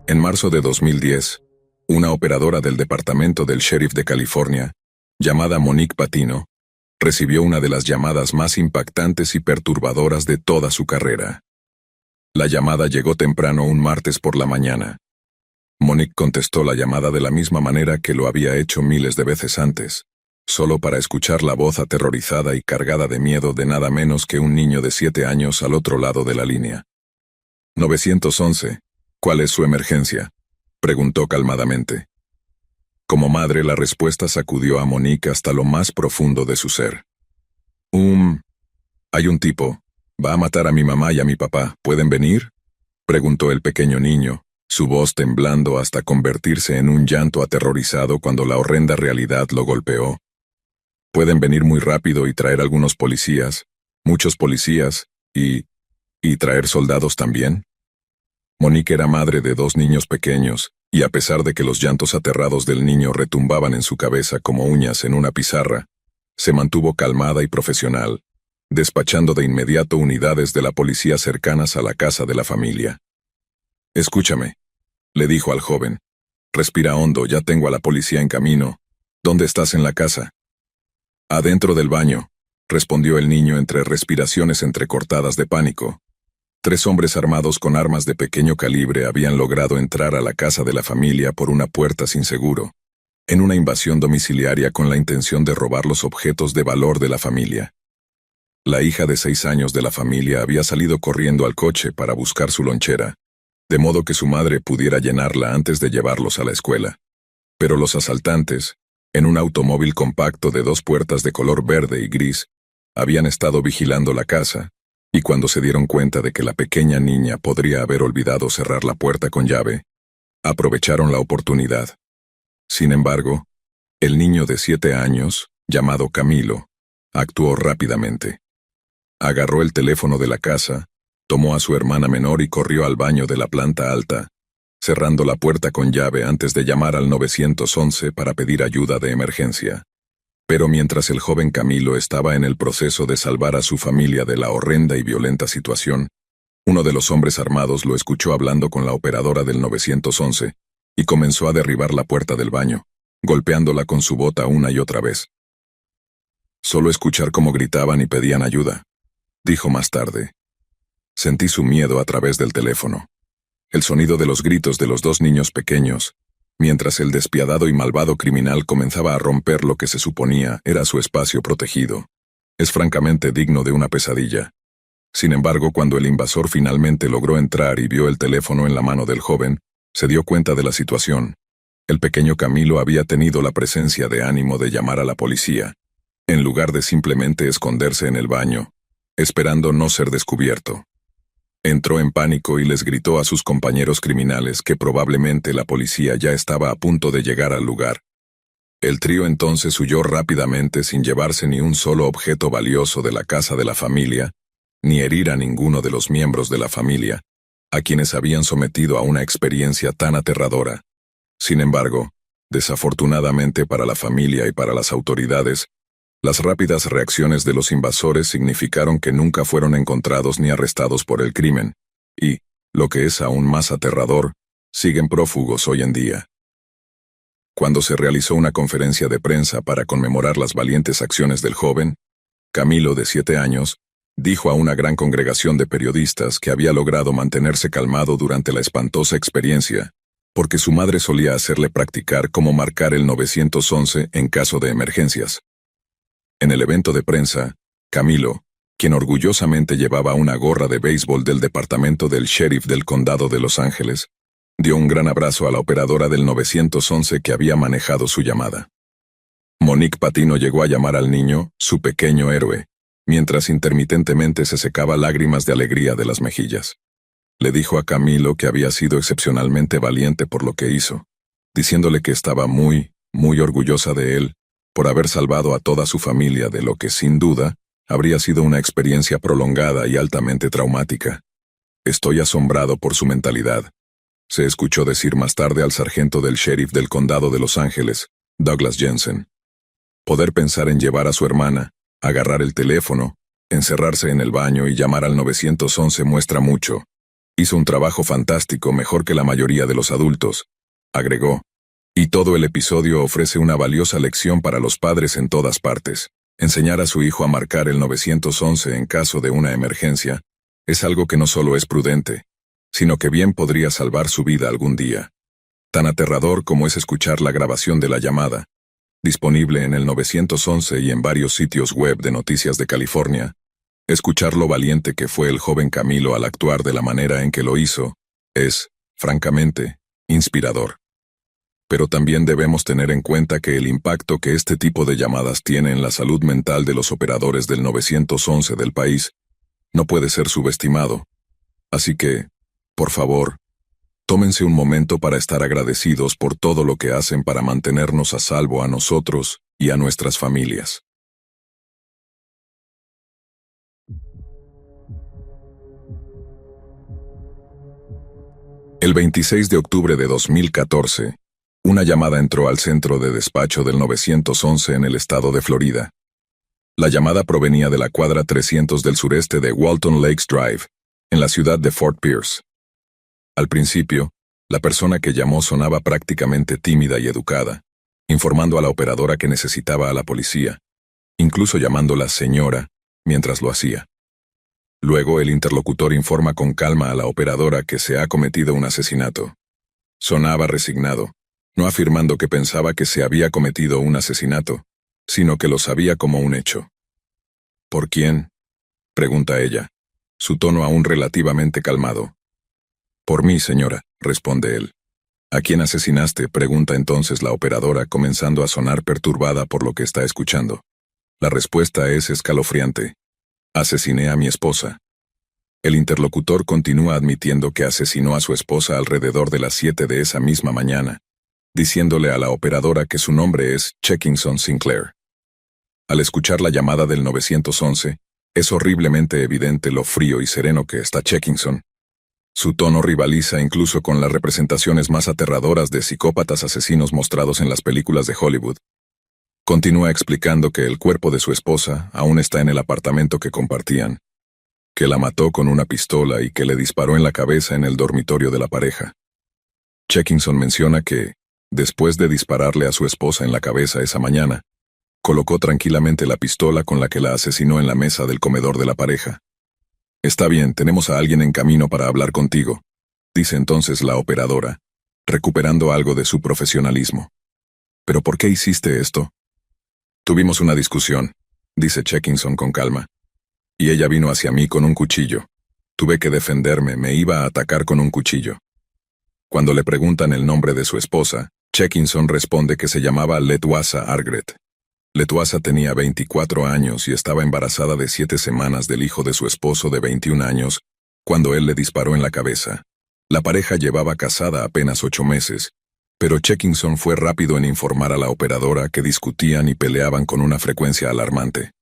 En marzo de 2010, una operadora del Departamento del Sheriff de California, llamada Monique Patino, recibió una de las llamadas más impactantes y perturbadoras de toda su carrera. La llamada llegó temprano un martes por la mañana. Monique contestó la llamada de la misma manera que lo había hecho miles de veces antes, solo para escuchar la voz aterrorizada y cargada de miedo de nada menos que un niño de 7 años al otro lado de la línea. 911, ¿cuál es su emergencia?, preguntó calmadamente. Como madre, la respuesta sacudió a Monique hasta lo más profundo de su ser. Hay un tipo. Va a matar a mi mamá y a mi papá. ¿Pueden venir?, preguntó el pequeño niño, su voz temblando hasta convertirse en un llanto aterrorizado cuando la horrenda realidad lo golpeó. Pueden venir muy rápido y traer algunos policías, muchos policías, y traer soldados también. Monique era madre de 2 niños pequeños, y a pesar de que los llantos aterrados del niño retumbaban en su cabeza como uñas en una pizarra, se mantuvo calmada y profesional, despachando de inmediato unidades de la policía cercanas a la casa de la familia. «Escúchame», le dijo al joven. «Respira hondo, ya tengo a la policía en camino. ¿Dónde estás en la casa?» «Adentro del baño», respondió el niño entre respiraciones entrecortadas de pánico. 3 hombres armados con armas de pequeño calibre habían logrado entrar a la casa de la familia por una puerta sin seguro, en una invasión domiciliaria con la intención de robar los objetos de valor de la familia. La hija de 6 años de la familia había salido corriendo al coche para buscar su lonchera, de modo que su madre pudiera llenarla antes de llevarlos a la escuela. Pero los asaltantes, en un automóvil compacto de 2 puertas de color verde y gris, habían estado vigilando la casa, y cuando se dieron cuenta de que la pequeña niña podría haber olvidado cerrar la puerta con llave, aprovecharon la oportunidad. Sin embargo, el niño de 7 años, llamado Camilo, actuó rápidamente. Agarró el teléfono de la casa, tomó a su hermana menor y corrió al baño de la planta alta, cerrando la puerta con llave antes de llamar al 911 para pedir ayuda de emergencia. Pero mientras el joven Camilo estaba en el proceso de salvar a su familia de la horrenda y violenta situación, uno de los hombres armados lo escuchó hablando con la operadora del 911 y comenzó a derribar la puerta del baño, golpeándola con su bota una y otra vez. Solo escuchar cómo gritaban y pedían ayuda, dijo más tarde. Sentí su miedo a través del teléfono. El sonido de los gritos de los 2 niños pequeños, mientras el despiadado y malvado criminal comenzaba a romper lo que se suponía era su espacio protegido. Es francamente digno de una pesadilla. Sin embargo, cuando el invasor finalmente logró entrar y vio el teléfono en la mano del joven, se dio cuenta de la situación. El pequeño Camilo había tenido la presencia de ánimo de llamar a la policía, en lugar de simplemente esconderse en el baño, esperando no ser descubierto. Entró en pánico y les gritó a sus compañeros criminales que probablemente la policía ya estaba a punto de llegar al lugar. El trío entonces huyó rápidamente sin llevarse ni un solo objeto valioso de la casa de la familia, ni herir a ninguno de los miembros de la familia, a quienes habían sometido a una experiencia tan aterradora. Sin embargo, desafortunadamente para la familia y para las autoridades, las rápidas reacciones de los invasores significaron que nunca fueron encontrados ni arrestados por el crimen, y, lo que es aún más aterrador, siguen prófugos hoy en día. Cuando se realizó una conferencia de prensa para conmemorar las valientes acciones del joven, Camilo, de 7 años, dijo a una gran congregación de periodistas que había logrado mantenerse calmado durante la espantosa experiencia, porque su madre solía hacerle practicar cómo marcar el 911 en caso de emergencias. En el evento de prensa, Camilo, quien orgullosamente llevaba una gorra de béisbol del departamento del sheriff del condado de Los Ángeles, dio un gran abrazo a la operadora del 911 que había manejado su llamada. Monique Patino llegó a llamar al niño su pequeño héroe, mientras intermitentemente se secaba lágrimas de alegría de las mejillas. Le dijo a Camilo que había sido excepcionalmente valiente por lo que hizo, diciéndole que estaba muy orgullosa de él, por haber salvado a toda su familia de lo que, sin duda, habría sido una experiencia prolongada y altamente traumática. «Estoy asombrado por su mentalidad», se escuchó decir más tarde al sargento del sheriff del condado de Los Ángeles, Douglas Jensen. Poder pensar en llevar a su hermana, agarrar el teléfono, encerrarse en el baño y llamar al 911 muestra mucho, Hizo un trabajo fantástico, mejor que la mayoría de los adultos, agregó. Y todo el episodio ofrece una valiosa lección para los padres en todas partes. Enseñar a su hijo a marcar el 911 en caso de una emergencia es algo que no solo es prudente, sino que bien podría salvar su vida algún día. Tan aterrador como es escuchar la grabación de la llamada, disponible en el 911 y en varios sitios web de noticias de California, escuchar lo valiente que fue el joven Camilo al actuar de la manera en que lo hizo, es, francamente, inspirador. Pero también debemos tener en cuenta que el impacto que este tipo de llamadas tiene en la salud mental de los operadores del 911 del país no puede ser subestimado. Así que, por favor, tómense un momento para estar agradecidos por todo lo que hacen para mantenernos a salvo a nosotros y a nuestras familias. El 26 de octubre de 2014, una llamada entró al centro de despacho del 911 en el estado de Florida. La llamada provenía de la cuadra 300 del sureste de Walton Lakes Drive, en la ciudad de Fort Pierce. Al principio, la persona que llamó sonaba prácticamente tímida y educada, informando a la operadora que necesitaba a la policía, incluso llamándola señora, mientras lo hacía. Luego el interlocutor informa con calma a la operadora que se ha cometido un asesinato. Sonaba resignado, no afirmando que pensaba que se había cometido un asesinato, sino que lo sabía como un hecho. ¿Por quién?, pregunta ella, su tono aún relativamente calmado. Por mí, señora, responde él. ¿A quién asesinaste?, pregunta entonces la operadora, comenzando a sonar perturbada por lo que está escuchando. La respuesta es escalofriante. Asesiné a mi esposa. El interlocutor continúa admitiendo que asesinó a su esposa alrededor de las 7 de esa misma mañana, diciéndole a la operadora que su nombre es Checkinson Sinclair. Al escuchar la llamada del 911, es horriblemente evidente lo frío y sereno que está Checkinson. Su tono rivaliza incluso con las representaciones más aterradoras de psicópatas asesinos mostrados en las películas de Hollywood. Continúa explicando que el cuerpo de su esposa aún está en el apartamento que compartían, que la mató con una pistola y que le disparó en la cabeza en el dormitorio de la pareja. Checkinson menciona que, después de dispararle a su esposa en la cabeza esa mañana, colocó tranquilamente la pistola con la que la asesinó en la mesa del comedor de la pareja. Está bien, tenemos a alguien en camino para hablar contigo, dice entonces la operadora, recuperando algo de su profesionalismo. ¿Pero por qué hiciste esto? Tuvimos una discusión, dice Checkinson con calma. Y ella vino hacia mí con un cuchillo. Tuve que defenderme, me iba a atacar con un cuchillo. Cuando le preguntan el nombre de su esposa, Checkinson responde que se llamaba Letwasa Argret. Letwasa tenía 24 años y estaba embarazada de 7 semanas del hijo de su esposo de 21 años, cuando él le disparó en la cabeza. La pareja llevaba casada apenas 8 meses, pero Checkinson fue rápido en informar a la operadora que discutían y peleaban con una frecuencia alarmante.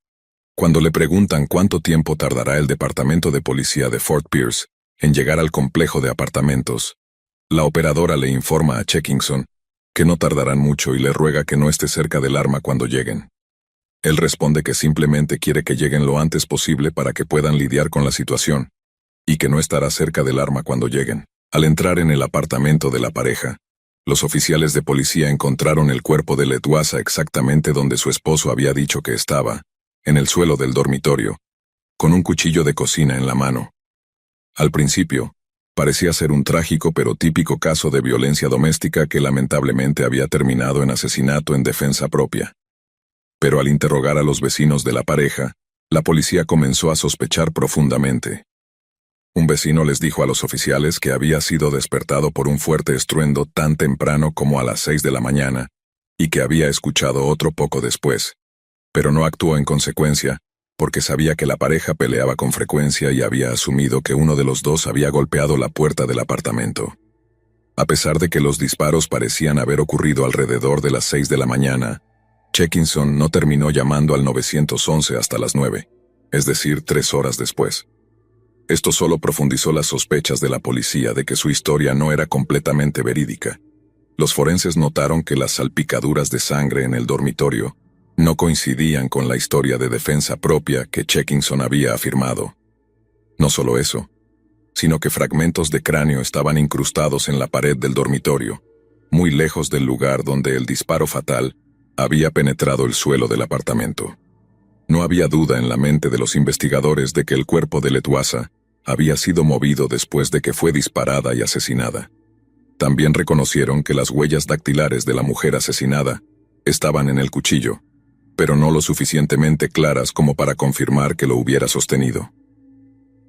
Cuando le preguntan cuánto tiempo tardará el departamento de policía de Fort Pierce en llegar al complejo de apartamentos, la operadora le informa a Checkinson que no tardarán mucho y le ruega que no esté cerca del arma cuando lleguen. Él responde que simplemente quiere que lleguen lo antes posible para que puedan lidiar con la situación, y que no estará cerca del arma cuando lleguen. Al entrar en el apartamento de la pareja, los oficiales de policía encontraron el cuerpo de Letwasa exactamente donde su esposo había dicho que estaba, en el suelo del dormitorio, con un cuchillo de cocina en la mano. Al principio, parecía ser un trágico pero típico caso de violencia doméstica que lamentablemente había terminado en asesinato en defensa propia. Pero al interrogar a los vecinos de la pareja, la policía comenzó a sospechar profundamente. Un vecino les dijo a los oficiales que había sido despertado por un fuerte estruendo tan temprano como a las 6 de la mañana, y que había escuchado otro poco después, pero no actuó en consecuencia, porque sabía que la pareja peleaba con frecuencia y había asumido que uno de los dos había golpeado la puerta del apartamento. A pesar de que los disparos parecían haber ocurrido alrededor de las 6 de la mañana, Checkinson no terminó llamando al 911 hasta las 9, es decir, 3 horas después. Esto solo profundizó las sospechas de la policía de que su historia no era completamente verídica. Los forenses notaron que las salpicaduras de sangre en el dormitorio no coincidían con la historia de defensa propia que Checkinson había afirmado. No solo eso, sino que fragmentos de cráneo estaban incrustados en la pared del dormitorio, muy lejos del lugar donde el disparo fatal había penetrado el suelo del apartamento. No había duda en la mente de los investigadores de que el cuerpo de Letuasa había sido movido después de que fue disparada y asesinada. También reconocieron que las huellas dactilares de la mujer asesinada estaban en el cuchillo, pero no lo suficientemente claras como para confirmar que lo hubiera sostenido.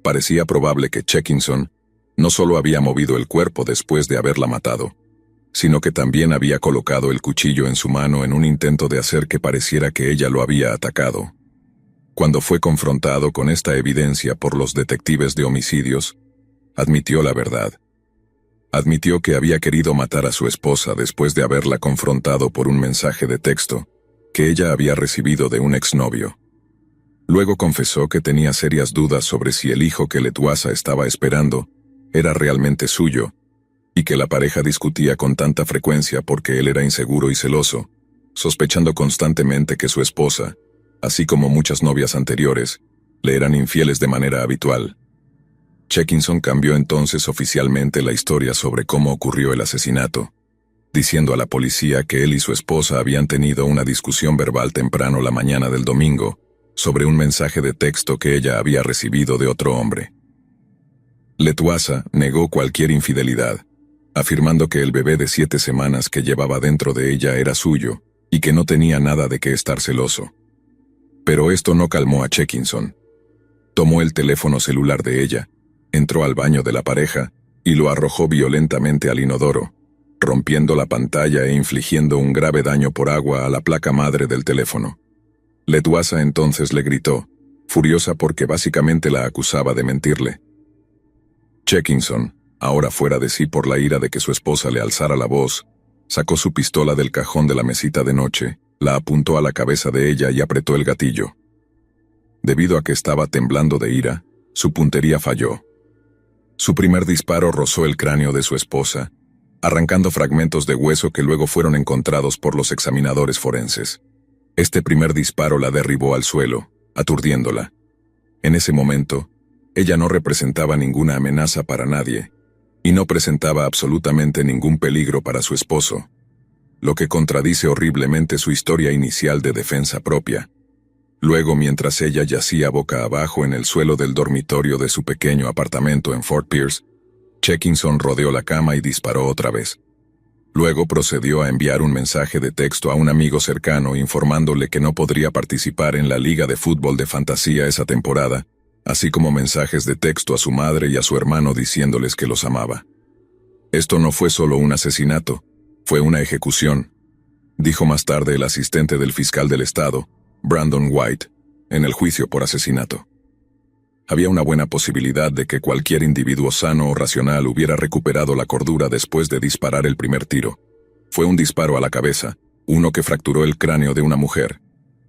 Parecía probable que Chekinson no solo había movido el cuerpo después de haberla matado, sino que también había colocado el cuchillo en su mano en un intento de hacer que pareciera que ella lo había atacado. Cuando fue confrontado con esta evidencia por los detectives de homicidios, admitió la verdad. Admitió que había querido matar a su esposa después de haberla confrontado por un mensaje de texto que ella había recibido de un exnovio. Luego confesó que tenía serias dudas sobre si el hijo que Letuasa estaba esperando era realmente suyo, y que la pareja discutía con tanta frecuencia porque él era inseguro y celoso, sospechando constantemente que su esposa, así como muchas novias anteriores, le eran infieles de manera habitual. Chekinson cambió entonces oficialmente la historia sobre cómo ocurrió el asesinato, diciendo a la policía que él y su esposa habían tenido una discusión verbal temprano la mañana del domingo sobre un mensaje de texto que ella había recibido de otro hombre. Letuasa negó cualquier infidelidad, afirmando que el bebé de 7 semanas que llevaba dentro de ella era suyo y que no tenía nada de qué estar celoso. Pero esto no calmó a Chekinson. Tomó el teléfono celular de ella, entró al baño de la pareja y lo arrojó violentamente al inodoro, rompiendo la pantalla e infligiendo un grave daño por agua a la placa madre del teléfono. Letuasa entonces le gritó, furiosa porque básicamente la acusaba de mentirle. Chekinson, ahora fuera de sí por la ira de que su esposa le alzara la voz, sacó su pistola del cajón de la mesita de noche, la apuntó a la cabeza de ella y apretó el gatillo. Debido a que estaba temblando de ira, su puntería falló. Su primer disparo rozó el cráneo de su esposa, arrancando fragmentos de hueso que luego fueron encontrados por los examinadores forenses. Este primer disparo la derribó al suelo, aturdiéndola. En ese momento, ella no representaba ninguna amenaza para nadie, y no presentaba absolutamente ningún peligro para su esposo, lo que contradice horriblemente su historia inicial de defensa propia. Luego, mientras ella yacía boca abajo en el suelo del dormitorio de su pequeño apartamento en Fort Pierce, Chekinson rodeó la cama y disparó otra vez. Luego procedió a enviar un mensaje de texto a un amigo cercano informándole que no podría participar en la liga de fútbol de fantasía esa temporada, así como mensajes de texto a su madre y a su hermano diciéndoles que los amaba. Esto no fue solo un asesinato, fue una ejecución, dijo más tarde el asistente del fiscal del estado, Brandon White, en el juicio por asesinato. Había una buena posibilidad de que cualquier individuo sano o racional hubiera recuperado la cordura después de disparar el primer tiro. Fue un disparo a la cabeza, uno que fracturó el cráneo de una mujer,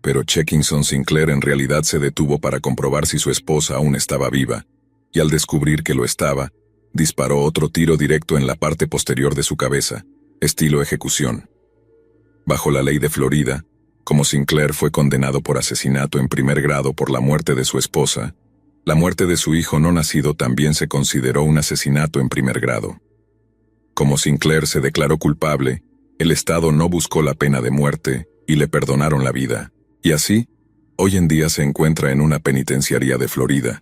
pero Chekinson Sinclair en realidad se detuvo para comprobar si su esposa aún estaba viva, y al descubrir que lo estaba, disparó otro tiro directo en la parte posterior de su cabeza, estilo ejecución. Bajo la ley de Florida, como Sinclair fue condenado por asesinato en primer grado por la muerte de su esposa, la muerte de su hijo no nacido también se consideró un asesinato en primer grado. Como Sinclair se declaró culpable, el Estado no buscó la pena de muerte y le perdonaron la vida, y así, hoy en día se encuentra en una penitenciaría de Florida,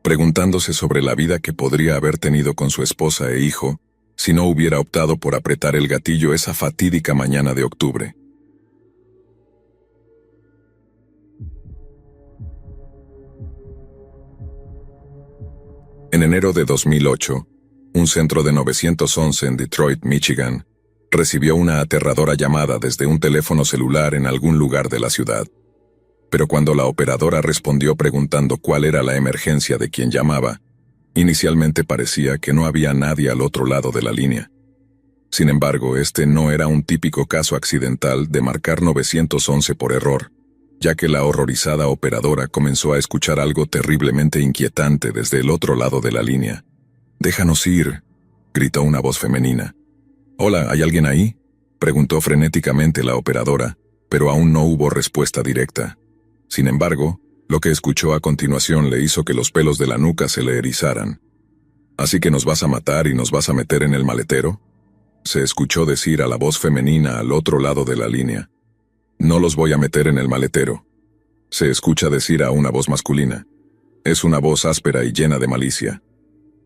preguntándose sobre la vida que podría haber tenido con su esposa e hijo si no hubiera optado por apretar el gatillo esa fatídica mañana de octubre. En enero de 2008, un centro de 911 en Detroit, Michigan, recibió una aterradora llamada desde un teléfono celular en algún lugar de la ciudad. Pero cuando la operadora respondió preguntando cuál era la emergencia de quien llamaba, inicialmente parecía que no había nadie al otro lado de la línea. Sin embargo, este no era un típico caso accidental de marcar 911 por error, ya que la horrorizada operadora comenzó a escuchar algo terriblemente inquietante desde el otro lado de la línea. «Déjanos ir», gritó una voz femenina. «Hola, ¿hay alguien ahí?», preguntó frenéticamente la operadora, pero aún no hubo respuesta directa. Sin embargo, lo que escuchó a continuación le hizo que los pelos de la nuca se le erizaran. ¿Así que nos vas a matar y nos vas a meter en el maletero? Se escuchó decir a la voz femenina al otro lado de la línea. No los voy a meter en el maletero. Se escucha decir a una voz masculina. Es una voz áspera y llena de malicia.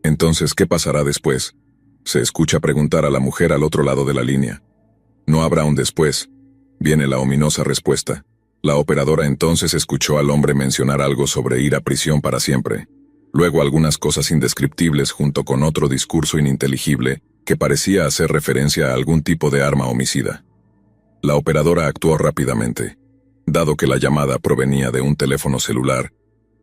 Entonces, ¿qué pasará después? Se escucha preguntar a la mujer al otro lado de la línea. No habrá un después. Viene la ominosa respuesta. La operadora entonces escuchó al hombre mencionar algo sobre ir a prisión para siempre. Luego algunas cosas indescriptibles junto con otro discurso ininteligible que parecía hacer referencia a algún tipo de arma homicida. La operadora actuó rápidamente. Dado que la llamada provenía de un teléfono celular,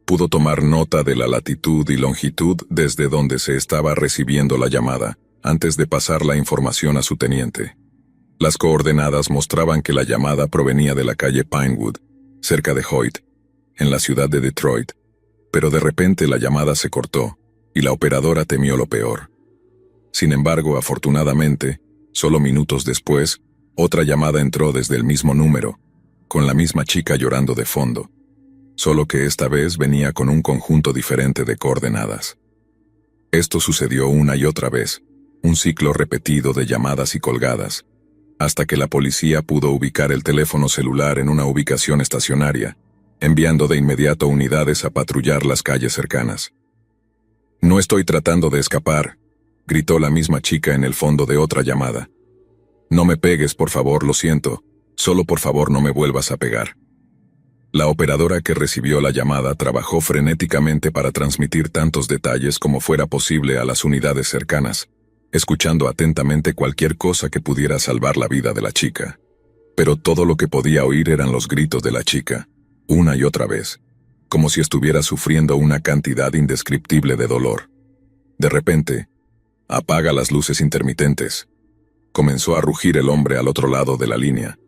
pudo tomar nota de la latitud y longitud desde donde se estaba recibiendo la llamada, antes de pasar la información a su teniente. Las coordenadas mostraban que la llamada provenía de la calle Pinewood, cerca de Hoyt, en la ciudad de Detroit, pero de repente la llamada se cortó, y la operadora temió lo peor. Sin embargo, afortunadamente, solo minutos después, otra llamada entró desde el mismo número, con la misma chica llorando de fondo, solo que esta vez venía con un conjunto diferente de coordenadas. Esto sucedió una y otra vez, un ciclo repetido de llamadas y colgadas, hasta que la policía pudo ubicar el teléfono celular en una ubicación estacionaria, enviando de inmediato unidades a patrullar las calles cercanas. «No estoy tratando de escapar», gritó la misma chica en el fondo de otra llamada. «No me pegues, por favor, lo siento, solo por favor no me vuelvas a pegar». La operadora que recibió la llamada trabajó frenéticamente para transmitir tantos detalles como fuera posible a las unidades cercanas, escuchando atentamente cualquier cosa que pudiera salvar la vida de la chica. Pero todo lo que podía oír eran los gritos de la chica, una y otra vez, como si estuviera sufriendo una cantidad indescriptible de dolor. De repente, «Apaga las luces intermitentes», comenzó a rugir el hombre al otro lado de la línea.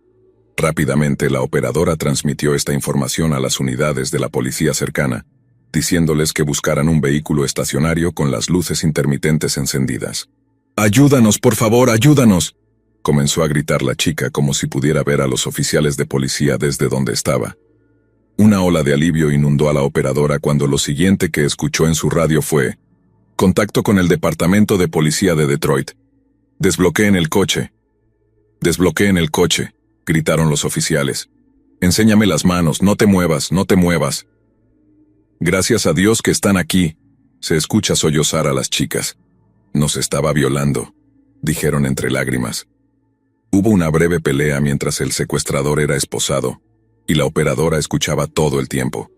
Rápidamente la operadora transmitió esta información a las unidades de la policía cercana, diciéndoles que buscaran un vehículo estacionario con las luces intermitentes encendidas. «¡Ayúdanos, por favor, ayúdanos!», comenzó a gritar la chica como si pudiera ver a los oficiales de policía desde donde estaba. Una ola de alivio inundó a la operadora cuando lo siguiente que escuchó en su radio fue: «Contacto con el Departamento de Policía de Detroit. Desbloqueen el coche». «Desbloqueen el coche», gritaron los oficiales. «Enséñame las manos, no te muevas, no te muevas». «Gracias a Dios que están aquí», se escucha sollozar a las chicas. «Nos estaba violando», dijeron entre lágrimas. Hubo una breve pelea mientras el secuestrador era esposado, y la operadora escuchaba todo el tiempo.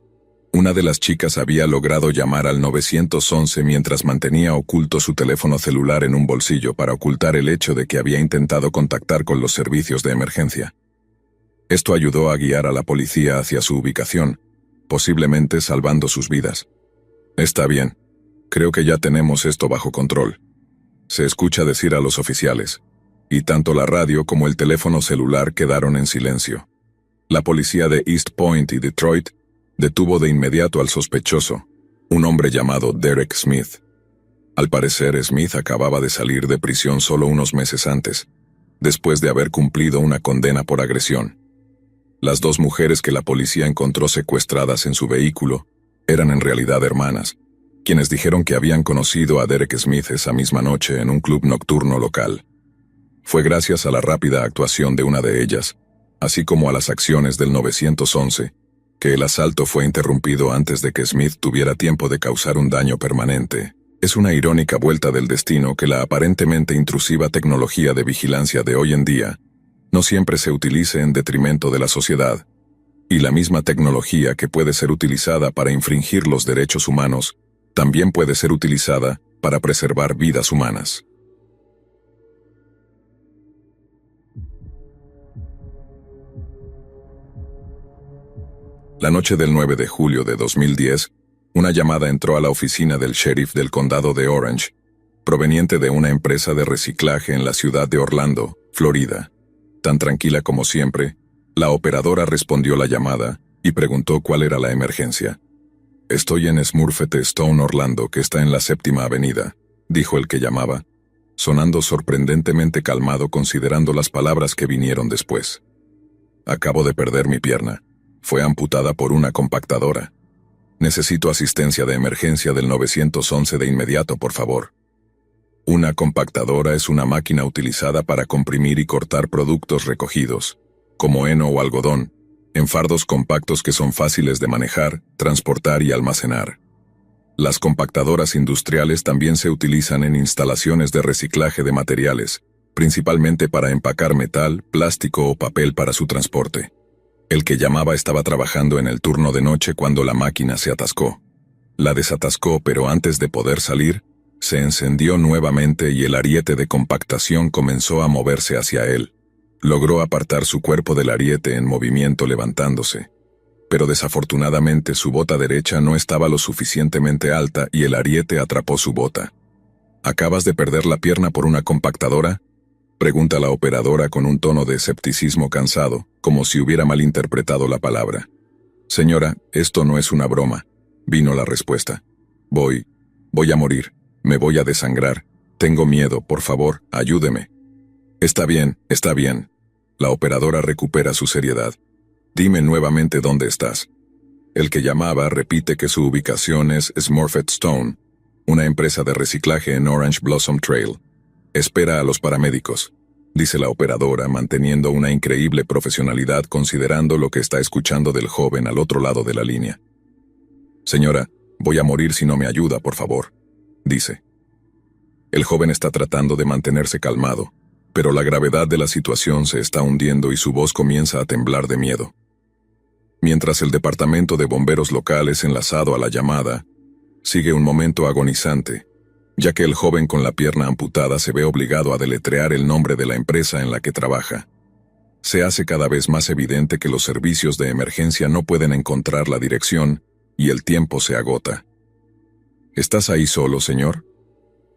Una de las chicas había logrado llamar al 911 mientras mantenía oculto su teléfono celular en un bolsillo para ocultar el hecho de que había intentado contactar con los servicios de emergencia. Esto ayudó a guiar a la policía hacia su ubicación, posiblemente salvando sus vidas. «Está bien. Creo que ya tenemos esto bajo control», se escucha decir a los oficiales, y tanto la radio como el teléfono celular quedaron en silencio. La policía de East Point y Detroit detuvo de inmediato al sospechoso, un hombre llamado Derek Smith. Al parecer, Smith acababa de salir de prisión solo unos meses antes, después de haber cumplido una condena por agresión. Las dos mujeres que la policía encontró secuestradas en su vehículo eran en realidad hermanas, quienes dijeron que habían conocido a Derek Smith esa misma noche en un club nocturno local. Fue gracias a la rápida actuación de una de ellas, así como a las acciones del 911, que el asalto fue interrumpido antes de que Smith tuviera tiempo de causar un daño permanente. Es una irónica vuelta del destino que la aparentemente intrusiva tecnología de vigilancia de hoy en día no siempre se utilice en detrimento de la sociedad, y la misma tecnología que puede ser utilizada para infringir los derechos humanos también puede ser utilizada para preservar vidas humanas. La noche del 9 de julio de 2010, una llamada entró a la oficina del sheriff del condado de Orange, proveniente de una empresa de reciclaje en la ciudad de Orlando, Florida. Tan tranquila como siempre, la operadora respondió la llamada y preguntó cuál era la emergencia. «Estoy en Smurfette Stone, Orlando, que está en la 7ª Avenida», dijo el que llamaba, sonando sorprendentemente calmado considerando las palabras que vinieron después. «Acabo de perder mi pierna. Fue amputada por una compactadora. Necesito asistencia de emergencia del 911 de inmediato, por favor. Una compactadora es una máquina utilizada para comprimir y cortar productos recogidos, como heno o algodón, en fardos compactos que son fáciles de manejar, transportar y almacenar. Las compactadoras industriales también se utilizan en instalaciones de reciclaje de materiales, principalmente para empacar metal, plástico o papel para su transporte. El que llamaba estaba trabajando en el turno de noche cuando la máquina se atascó. La desatascó, pero antes de poder salir, se encendió nuevamente y el ariete de compactación comenzó a moverse hacia él. Logró apartar su cuerpo del ariete en movimiento levantándose. Pero desafortunadamente su bota derecha no estaba lo suficientemente alta y el ariete atrapó su bota. ¿Acabas de perder la pierna por una compactadora?, pregunta la operadora con un tono de escepticismo cansado, como si hubiera malinterpretado la palabra. Señora, esto no es una broma, vino la respuesta. Voy a morir, me voy a desangrar, tengo miedo, por favor, ayúdeme. Está bien, la operadora recupera su seriedad. Dime nuevamente dónde estás. El que llamaba repite que su ubicación es Smurfett Stone, una empresa de reciclaje en Orange Blossom Trail. Espera a los paramédicos, dice la operadora manteniendo una increíble profesionalidad considerando lo que está escuchando del joven al otro lado de la línea. Señora, voy a morir si no me ayuda, por favor, dice. El joven está tratando de mantenerse calmado, pero la gravedad de la situación se está hundiendo y su voz comienza a temblar de miedo. Mientras el departamento de bomberos locales enlazado a la llamada, sigue un momento agonizante, ya que el joven con la pierna amputada se ve obligado a deletrear el nombre de la empresa en la que trabaja. Se hace cada vez más evidente que los servicios de emergencia no pueden encontrar la dirección y el tiempo se agota. ¿Estás ahí solo, señor?,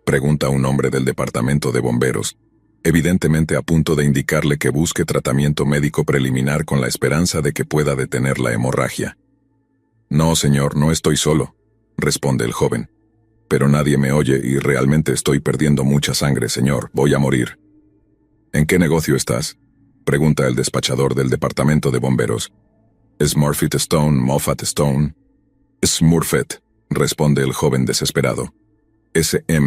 pregunta un hombre del departamento de bomberos, evidentemente a punto de indicarle que busque tratamiento médico preliminar con la esperanza de que pueda detener la hemorragia. No, señor, no estoy solo, responde el joven. Pero nadie me oye y realmente estoy perdiendo mucha sangre, señor, voy a morir. ¿En qué negocio estás?, pregunta el despachador del departamento de bomberos. Smurfett Stone, Moffat Stone. Smurfett, responde el joven desesperado. S-M-U-R-F-I-T,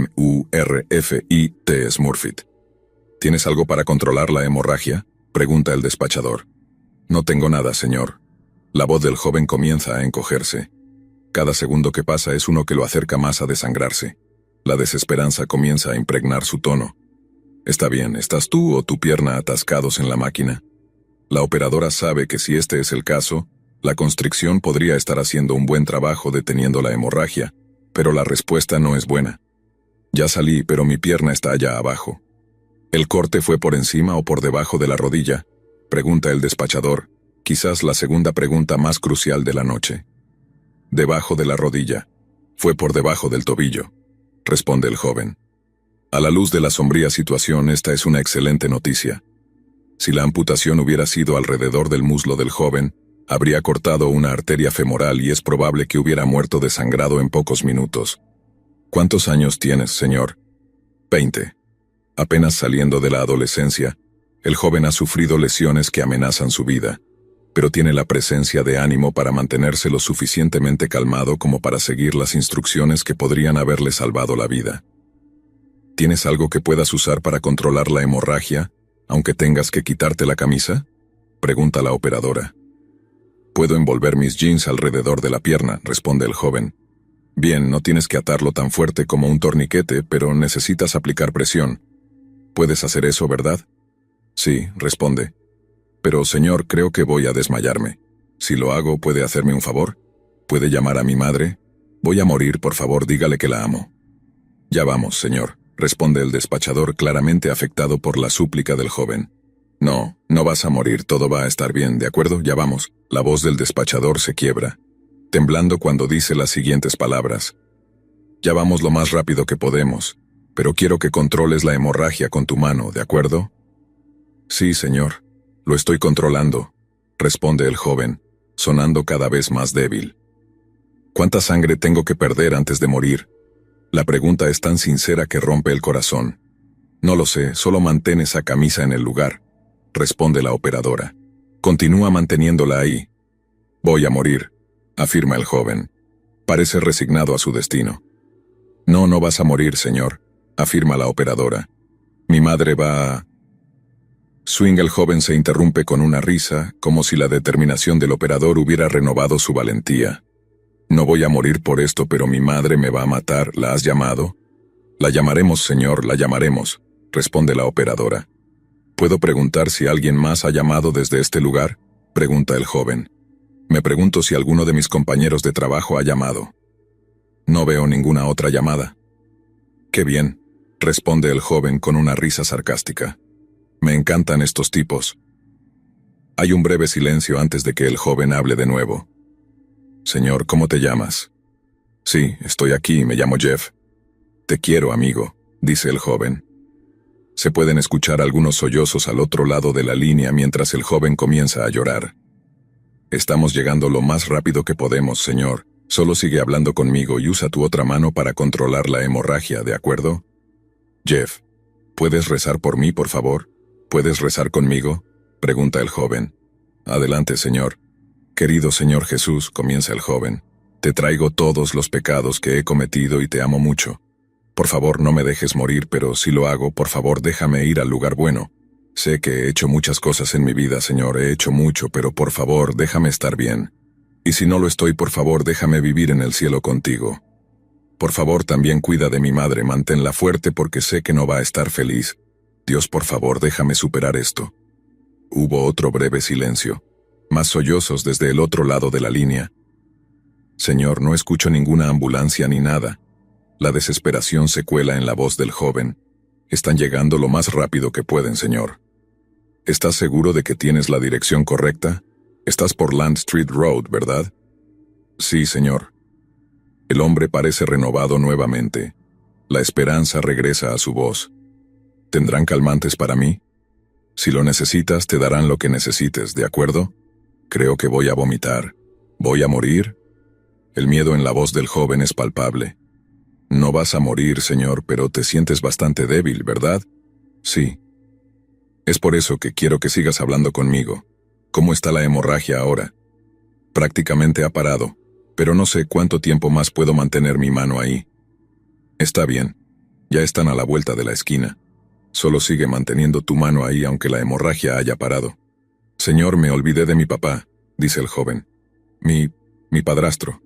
Smurfett. ¿Tienes algo para controlar la hemorragia?, pregunta el despachador. No tengo nada, señor. La voz del joven comienza a encogerse. Cada segundo que pasa es uno que lo acerca más a desangrarse. La desesperanza comienza a impregnar su tono. Está bien, ¿estás tú o tu pierna atascados en la máquina? La operadora sabe que si este es el caso, la constricción podría estar haciendo un buen trabajo deteniendo la hemorragia, pero la respuesta no es buena. Ya salí, pero mi pierna está allá abajo. ¿El corte fue por encima o por debajo de la rodilla?, pregunta el despachador, quizás la segunda pregunta más crucial de la noche. Debajo de la rodilla. Fue por debajo del tobillo, responde el joven. A la luz de la sombría situación, esta es una excelente noticia. Si la amputación hubiera sido alrededor del muslo del joven, habría cortado una arteria femoral y es probable que hubiera muerto desangrado en pocos minutos. ¿Cuántos años tienes, señor? 20. Apenas saliendo de la adolescencia, el joven ha sufrido lesiones que amenazan su vida, pero tiene la presencia de ánimo para mantenerse lo suficientemente calmado como para seguir las instrucciones que podrían haberle salvado la vida. ¿Tienes algo que puedas usar para controlar la hemorragia, aunque tengas que quitarte la camisa?, pregunta la operadora. Puedo envolver mis jeans alrededor de la pierna, responde el joven. Bien, no tienes que atarlo tan fuerte como un torniquete, pero necesitas aplicar presión. ¿Puedes hacer eso, verdad? Sí, responde. Pero, señor, creo que voy a desmayarme. Si lo hago, ¿puede hacerme un favor? ¿Puede llamar a mi madre? Voy a morir, por favor, dígale que la amo. Ya vamos, señor, responde el despachador claramente afectado por la súplica del joven. No, no vas a morir, todo va a estar bien, ¿de acuerdo? Ya vamos. La voz del despachador se quiebra, temblando cuando dice las siguientes palabras. Ya vamos lo más rápido que podemos, pero quiero que controles la hemorragia con tu mano, ¿de acuerdo? Sí, señor. Lo estoy controlando, responde el joven, sonando cada vez más débil. ¿Cuánta sangre tengo que perder antes de morir? La pregunta es tan sincera que rompe el corazón. No lo sé, solo mantén esa camisa en el lugar, responde la operadora. Continúa manteniéndola ahí. Voy a morir, afirma el joven. Parece resignado a su destino. No, no vas a morir, señor, afirma la operadora. Mi madre va a... Swing, el joven se interrumpe con una risa, como si la determinación del operador hubiera renovado su valentía. No voy a morir por esto, pero mi madre me va a matar. ¿La has llamado? La llamaremos, señor, la llamaremos, responde la operadora. ¿Puedo preguntar si alguien más ha llamado desde este lugar? Pregunta el joven. Me pregunto si alguno de mis compañeros de trabajo ha llamado. No veo ninguna otra llamada. Qué bien, responde el joven con una risa sarcástica. Me encantan estos tipos. Hay un breve silencio antes de que el joven hable de nuevo. Señor, ¿cómo te llamas? Sí, estoy aquí, me llamo Jeff. Te quiero, amigo, dice el joven. Se pueden escuchar algunos sollozos al otro lado de la línea mientras el joven comienza a llorar. Estamos llegando lo más rápido que podemos, señor. Solo sigue hablando conmigo y usa tu otra mano para controlar la hemorragia, ¿de acuerdo? Jeff, ¿puedes rezar por mí, por favor? ¿Puedes rezar conmigo? Pregunta el joven. Adelante, señor. Querido Señor Jesús, comienza el joven. Te traigo todos los pecados que he cometido y te amo mucho. Por favor, no me dejes morir, pero si lo hago, por favor, déjame ir al lugar bueno. Sé que he hecho muchas cosas en mi vida, Señor, he hecho mucho, pero por favor, déjame estar bien. Y si no lo estoy, por favor, déjame vivir en el cielo contigo. Por favor, también cuida de mi madre, manténla fuerte porque sé que no va a estar feliz. Dios, por favor, déjame superar esto. Hubo otro breve silencio. Más sollozos desde el otro lado de la línea. Señor, no escucho ninguna ambulancia ni nada. La desesperación se cuela en la voz del joven. Están llegando lo más rápido que pueden, señor. ¿Estás seguro de que tienes la dirección correcta? Estás por Land Street Road, ¿verdad? Sí, señor. El hombre parece renovado nuevamente. La esperanza regresa a su voz. ¿Tendrán calmantes para mí? Si lo necesitas, te darán lo que necesites, ¿de acuerdo? Creo que voy a vomitar. ¿Voy a morir? El miedo en la voz del joven es palpable. No vas a morir, señor, pero te sientes bastante débil, ¿verdad? Sí. Es por eso que quiero que sigas hablando conmigo. ¿Cómo está la hemorragia ahora? Prácticamente ha parado, pero no sé cuánto tiempo más puedo mantener mi mano ahí. Está bien. Ya están a la vuelta de la esquina. Solo sigue manteniendo tu mano ahí aunque la hemorragia haya parado. Señor, me olvidé de mi papá, dice el joven. Mi padrastro.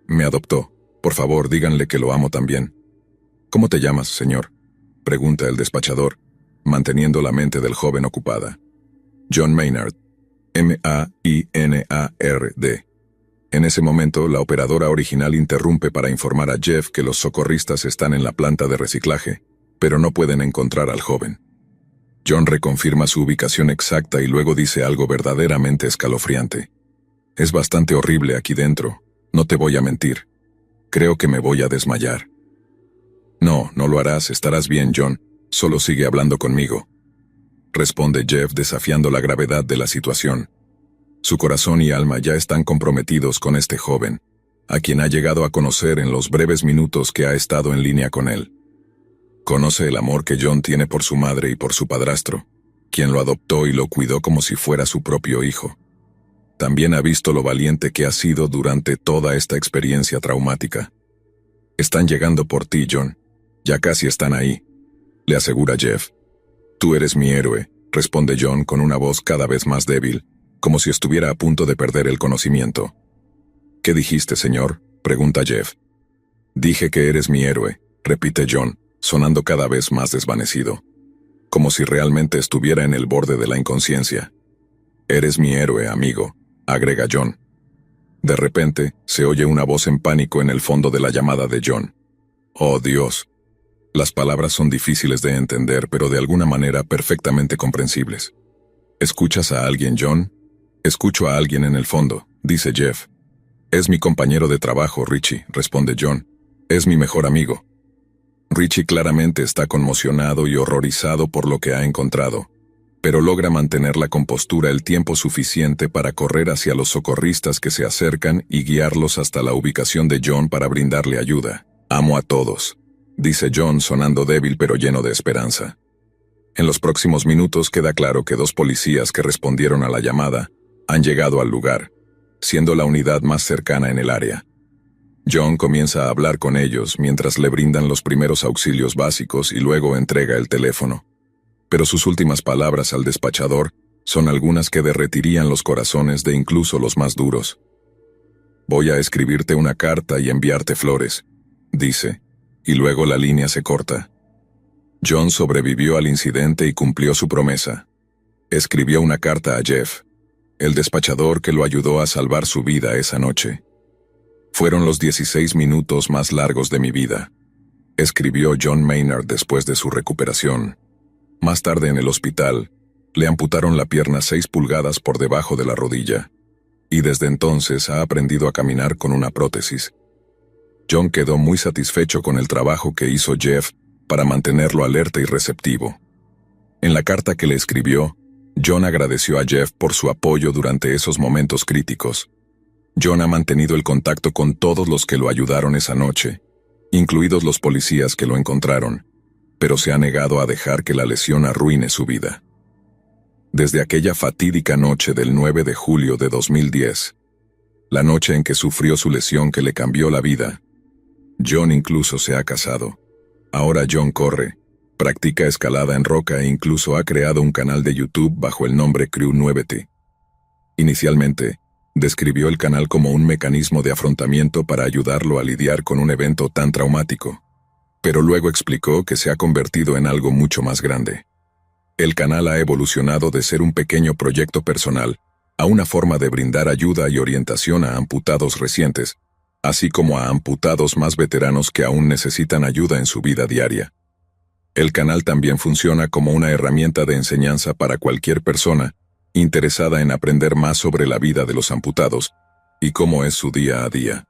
Me adoptó. Por favor, díganle que lo amo también. ¿Cómo te llamas, señor? Pregunta el despachador, manteniendo la mente del joven ocupada. John Maynard. Mainard. En ese momento, la operadora original interrumpe para informar a Jeff que los socorristas están en la planta de reciclaje, pero no pueden encontrar al joven. John reconfirma su ubicación exacta y luego dice algo verdaderamente escalofriante. Es bastante horrible aquí dentro, no te voy a mentir. Creo que me voy a desmayar. No, no lo harás, estarás bien, John, solo sigue hablando conmigo. Responde Jeff desafiando la gravedad de la situación. Su corazón y alma ya están comprometidos con este joven, a quien ha llegado a conocer en los breves minutos que ha estado en línea con él. Conoce el amor que John tiene por su madre y por su padrastro, quien lo adoptó y lo cuidó como si fuera su propio hijo. También ha visto lo valiente que ha sido durante toda esta experiencia traumática. Están llegando por ti, John. Ya casi están ahí, le asegura Jeff. Tú eres mi héroe, responde John con una voz cada vez más débil, como si estuviera a punto de perder el conocimiento. ¿Qué dijiste, señor?, pregunta Jeff. Dije que eres mi héroe, repite John, sonando cada vez más desvanecido, como si realmente estuviera en el borde de la inconsciencia. Eres mi héroe, amigo, agrega John. De repente, se oye una voz en pánico en el fondo de la llamada de John. Oh, Dios. Las palabras son difíciles de entender, pero de alguna manera perfectamente comprensibles. ¿Escuchas a alguien, John? Escucho a alguien en el fondo, dice Jeff. Es mi compañero de trabajo, Richie, responde John. Es mi mejor amigo. Richie claramente está conmocionado y horrorizado por lo que ha encontrado, pero logra mantener la compostura el tiempo suficiente para correr hacia los socorristas que se acercan y guiarlos hasta la ubicación de John para brindarle ayuda. Amo a todos, dice John sonando débil pero lleno de esperanza. En los próximos minutos queda claro que 2 policías que respondieron a la llamada han llegado al lugar, siendo la unidad más cercana en el área. John comienza a hablar con ellos mientras le brindan los primeros auxilios básicos y luego entrega el teléfono. Pero sus últimas palabras al despachador son algunas que derretirían los corazones de incluso los más duros. «Voy a escribirte una carta y enviarte flores», dice, y luego la línea se corta. John sobrevivió al incidente y cumplió su promesa. Escribió una carta a Jeff, el despachador que lo ayudó a salvar su vida esa noche. «Fueron los 16 minutos más largos de mi vida», escribió John Maynard después de su recuperación. Más tarde en el hospital, le amputaron la pierna 6 pulgadas por debajo de la rodilla, y desde entonces ha aprendido a caminar con una prótesis. John quedó muy satisfecho con el trabajo que hizo Jeff para mantenerlo alerta y receptivo. En la carta que le escribió, John agradeció a Jeff por su apoyo durante esos momentos críticos. John ha mantenido el contacto con todos los que lo ayudaron esa noche, incluidos los policías que lo encontraron, pero se ha negado a dejar que la lesión arruine su vida. Desde aquella fatídica noche del 9 de julio de 2010, la noche en que sufrió su lesión que le cambió la vida, John incluso se ha casado. Ahora John corre, practica escalada en roca e incluso ha creado un canal de YouTube bajo el nombre Crew 9T. Inicialmente, describió el canal como un mecanismo de afrontamiento para ayudarlo a lidiar con un evento tan traumático, pero luego explicó que se ha convertido en algo mucho más grande. El canal ha evolucionado de ser un pequeño proyecto personal a una forma de brindar ayuda y orientación a amputados recientes, así como a amputados más veteranos que aún necesitan ayuda en su vida diaria. El canal también funciona como una herramienta de enseñanza para cualquier persona interesada en aprender más sobre la vida de los amputados y cómo es su día a día.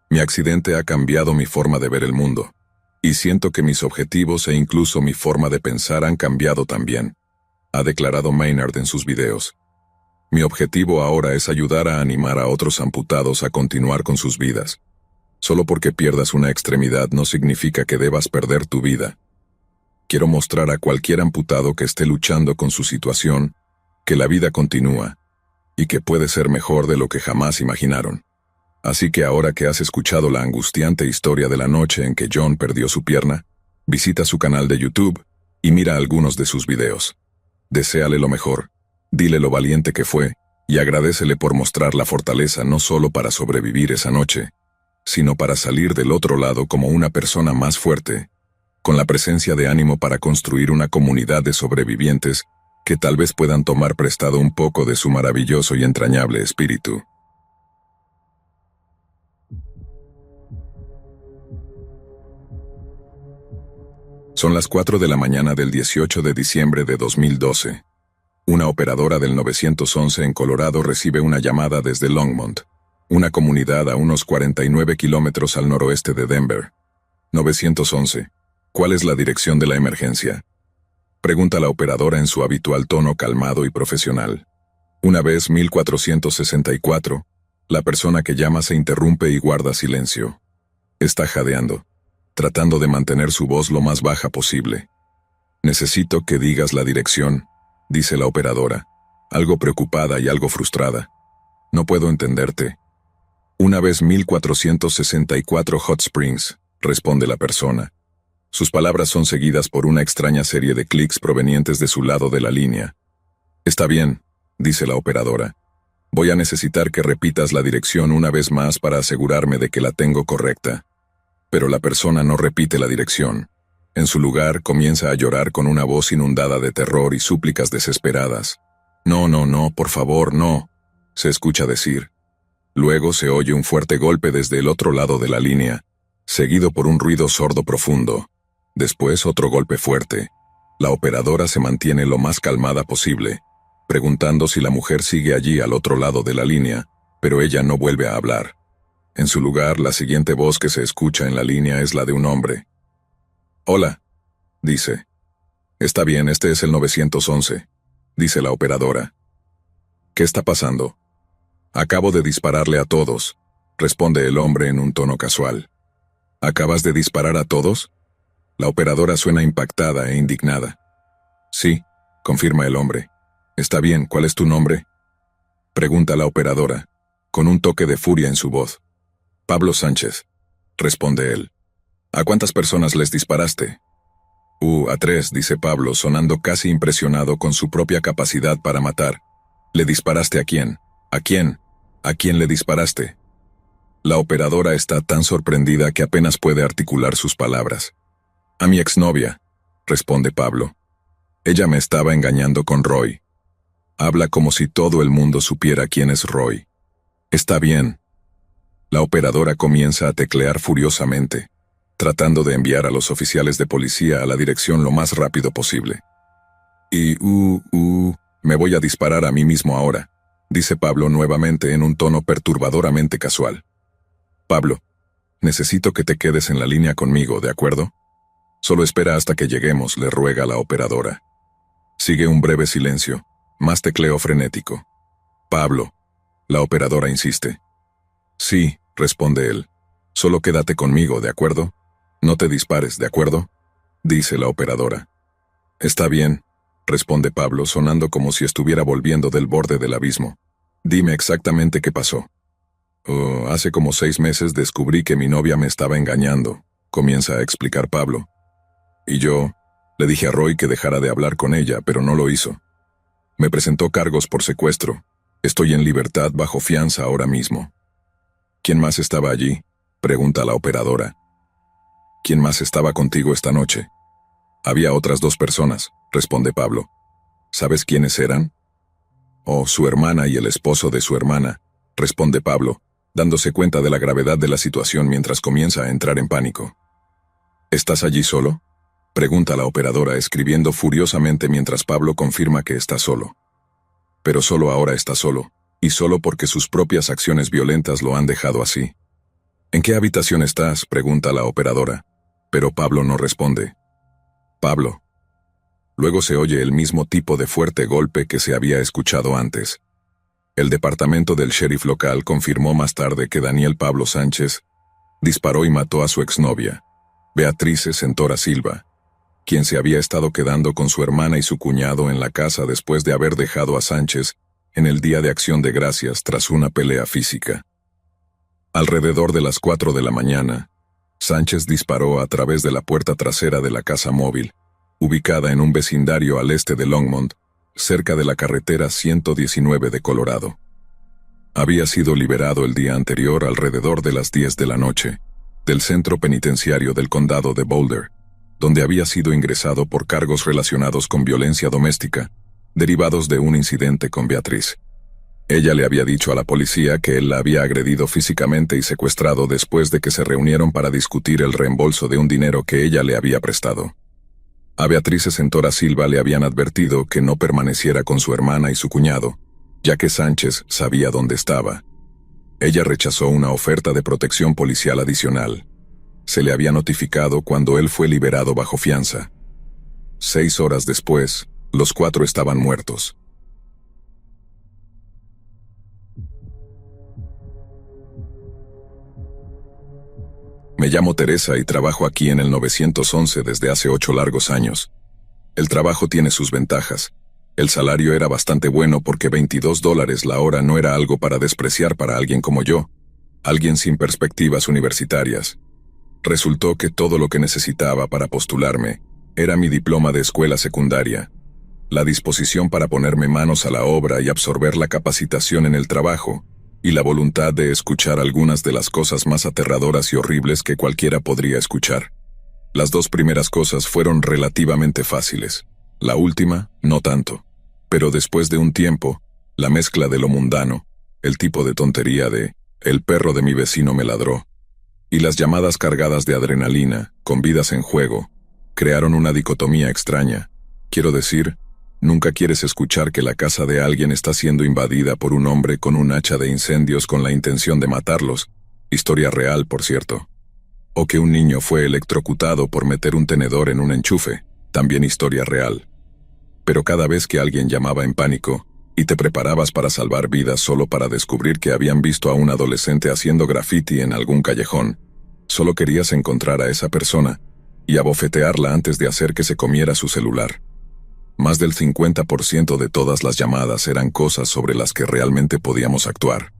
Mi accidente ha cambiado mi forma de ver el mundo, y siento que mis objetivos e incluso mi forma de pensar han cambiado también, ha declarado Maynard en sus videos. Mi objetivo ahora es ayudar a animar a otros amputados a continuar con sus vidas. Solo porque pierdas una extremidad no significa que debas perder tu vida. Quiero mostrar a cualquier amputado que esté luchando con su situación que la vida continúa y que puede ser mejor de lo que jamás imaginaron. Así que ahora que has escuchado la angustiante historia de la noche en que John perdió su pierna, visita su canal de YouTube y mira algunos de sus videos. Deséale lo mejor, dile lo valiente que fue y agradécele por mostrar la fortaleza no solo para sobrevivir esa noche, sino para salir del otro lado como una persona más fuerte, con la presencia de ánimo para construir una comunidad de sobrevivientes que tal vez puedan tomar prestado un poco de su maravilloso y entrañable espíritu. Son las 4 de la mañana del 18 de diciembre de 2012. Una operadora del 911 en Colorado recibe una llamada desde Longmont, una comunidad a unos 49 kilómetros al noroeste de Denver. 911. ¿Cuál es la dirección de la emergencia?, pregunta la operadora en su habitual tono calmado y profesional. Una vez 1464, la persona que llama se interrumpe y guarda silencio. Está jadeando, tratando de mantener su voz lo más baja posible. «Necesito que digas la dirección», dice la operadora, algo preocupada y algo frustrada. «No puedo entenderte». «Una vez 1464 Hot Springs», responde la persona. Sus palabras son seguidas por una extraña serie de clics provenientes de su lado de la línea. «Está bien», dice la operadora. «Voy a necesitar que repitas la dirección una vez más para asegurarme de que la tengo correcta». Pero la persona no repite la dirección. En su lugar, comienza a llorar con una voz inundada de terror y súplicas desesperadas. «No, no, no, por favor, no», se escucha decir. Luego se oye un fuerte golpe desde el otro lado de la línea, seguido por un ruido sordo profundo. Después otro golpe fuerte. La operadora se mantiene lo más calmada posible, preguntando si la mujer sigue allí al otro lado de la línea, pero ella no vuelve a hablar. En su lugar, la siguiente voz que se escucha en la línea es la de un hombre. «Hola», dice. «Está bien, este es el 911», dice la operadora. «¿Qué está pasando?» «Acabo de dispararle a todos», responde el hombre en un tono casual. «¿Acabas de disparar a todos?» La operadora suena impactada e indignada. «Sí», confirma el hombre. «Está bien, ¿cuál es tu nombre?», pregunta la operadora, con un toque de furia en su voz. Pablo Sánchez, responde él. ¿A cuántas personas les disparaste? A 3, dice Pablo, sonando casi impresionado con su propia capacidad para matar. ¿Le disparaste a quién? ¿A quién? ¿A quién le disparaste? La operadora está tan sorprendida que apenas puede articular sus palabras. A mi exnovia, responde Pablo. Ella me estaba engañando con Roy. Habla como si todo el mundo supiera quién es Roy. Está bien. La operadora comienza a teclear furiosamente, tratando de enviar a los oficiales de policía a la dirección lo más rápido posible. Me voy a disparar a mí mismo ahora, dice Pablo nuevamente en un tono perturbadoramente casual. Pablo, necesito que te quedes en la línea conmigo, ¿de acuerdo? Solo espera hasta que lleguemos, le ruega la operadora. Sigue un breve silencio, más tecleo frenético. Pablo, la operadora insiste. Sí, responde él. Solo quédate conmigo, ¿de acuerdo? No te dispares, ¿de acuerdo? Dice la operadora. Está bien, responde Pablo, sonando como si estuviera volviendo del borde del abismo. Dime exactamente qué pasó. Hace como 6 meses descubrí que mi novia me estaba engañando, comienza a explicar Pablo. Y yo le dije a Roy que dejara de hablar con ella, pero no lo hizo. Me presentó cargos por secuestro. Estoy en libertad bajo fianza ahora mismo. ¿Quién más estaba allí?, pregunta la operadora. ¿Quién más estaba contigo esta noche? Había otras 2 personas, responde Pablo. ¿Sabes quiénes eran? Su hermana y el esposo de su hermana, responde Pablo, dándose cuenta de la gravedad de la situación mientras comienza a entrar en pánico. ¿Estás allí solo?, pregunta la operadora escribiendo furiosamente mientras Pablo confirma que está solo. Pero solo ahora está solo, y solo porque sus propias acciones violentas lo han dejado así. ¿En qué habitación estás?, pregunta la operadora, pero Pablo no responde. Pablo. Luego se oye el mismo tipo de fuerte golpe que se había escuchado antes. El departamento del sheriff local confirmó más tarde que Daniel Pablo Sánchez disparó y mató a su exnovia, Beatrice Sentora Silva, quien se había estado quedando con su hermana y su cuñado en la casa después de haber dejado a Sánchez en el Día de Acción de Gracias tras una pelea física. Alrededor de las 4 de la mañana, Sánchez disparó a través de la puerta trasera de la casa móvil, ubicada en un vecindario al este de Longmont, cerca de la carretera 119 de Colorado. Había sido liberado el día anterior alrededor de las 10 de la noche, del centro penitenciario del condado de Boulder, donde había sido ingresado por cargos relacionados con violencia doméstica, derivados de un incidente con Beatriz. Ella le había dicho a la policía que él la había agredido físicamente y secuestrado después de que se reunieron para discutir el reembolso de un dinero que ella le había prestado. A Beatriz Sentora Silva le habían advertido que no permaneciera con su hermana y su cuñado, ya que Sánchez sabía dónde estaba. Ella rechazó una oferta de protección policial adicional. Se le había notificado cuando él fue liberado bajo fianza. 6 horas después, los 4 estaban muertos. Me llamo Teresa y trabajo aquí en el 911 desde hace 8 largos años. El trabajo tiene sus ventajas. El salario era bastante bueno porque $22 la hora no era algo para despreciar para alguien como yo, alguien sin perspectivas universitarias. Resultó que todo lo que necesitaba para postularme era mi diploma de escuela secundaria, la disposición para ponerme manos a la obra y absorber la capacitación en el trabajo, y la voluntad de escuchar algunas de las cosas más aterradoras y horribles que cualquiera podría escuchar. Las 2 primeras cosas fueron relativamente fáciles, la última, no tanto. Pero después de un tiempo, la mezcla de lo mundano, el tipo de tontería de «el perro de mi vecino me ladró», y las llamadas cargadas de adrenalina, con vidas en juego, crearon una dicotomía extraña. Quiero decir, nunca quieres escuchar que la casa de alguien está siendo invadida por un hombre con un hacha de incendios con la intención de matarlos, historia real, por cierto. O que un niño fue electrocutado por meter un tenedor en un enchufe, también historia real. Pero cada vez que alguien llamaba en pánico, y te preparabas para salvar vidas solo para descubrir que habían visto a un adolescente haciendo graffiti en algún callejón, solo querías encontrar a esa persona y abofetearla antes de hacer que se comiera su celular. Más del 50% de todas las llamadas eran cosas sobre las que realmente podíamos actuar.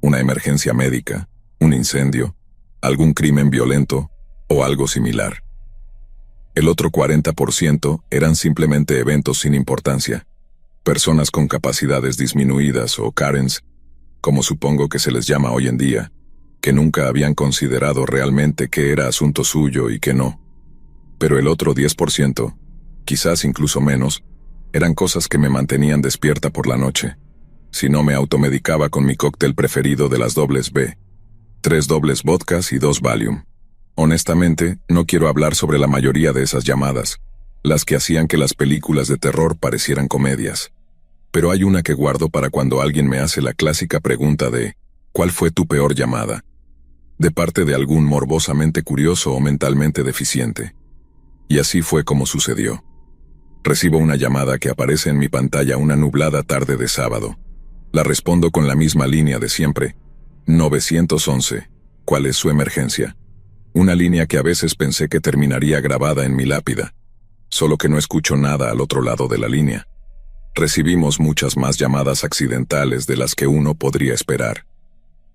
Una emergencia médica, un incendio, algún crimen violento o algo similar. El otro 40% eran simplemente eventos sin importancia, personas con capacidades disminuidas o Karens, como supongo que se les llama hoy en día, que nunca habían considerado realmente qué era asunto suyo y qué no. Pero el otro 10%, quizás incluso menos, eran cosas que me mantenían despierta por la noche, si no me automedicaba con mi cóctel preferido de las dobles B, 3 dobles vodkas y 2 Valium. Honestamente, no quiero hablar sobre la mayoría de esas llamadas, las que hacían que las películas de terror parecieran comedias. Pero hay una que guardo para cuando alguien me hace la clásica pregunta de ¿cuál fue tu peor llamada? De parte de algún morbosamente curioso o mentalmente deficiente. Y así fue como sucedió. Recibo una llamada que aparece en mi pantalla una nublada tarde de sábado. La respondo con la misma línea de siempre. 911. ¿Cuál es su emergencia? Una línea que a veces pensé que terminaría grabada en mi lápida. Solo que no escucho nada al otro lado de la línea. Recibimos muchas más llamadas accidentales de las que uno podría esperar.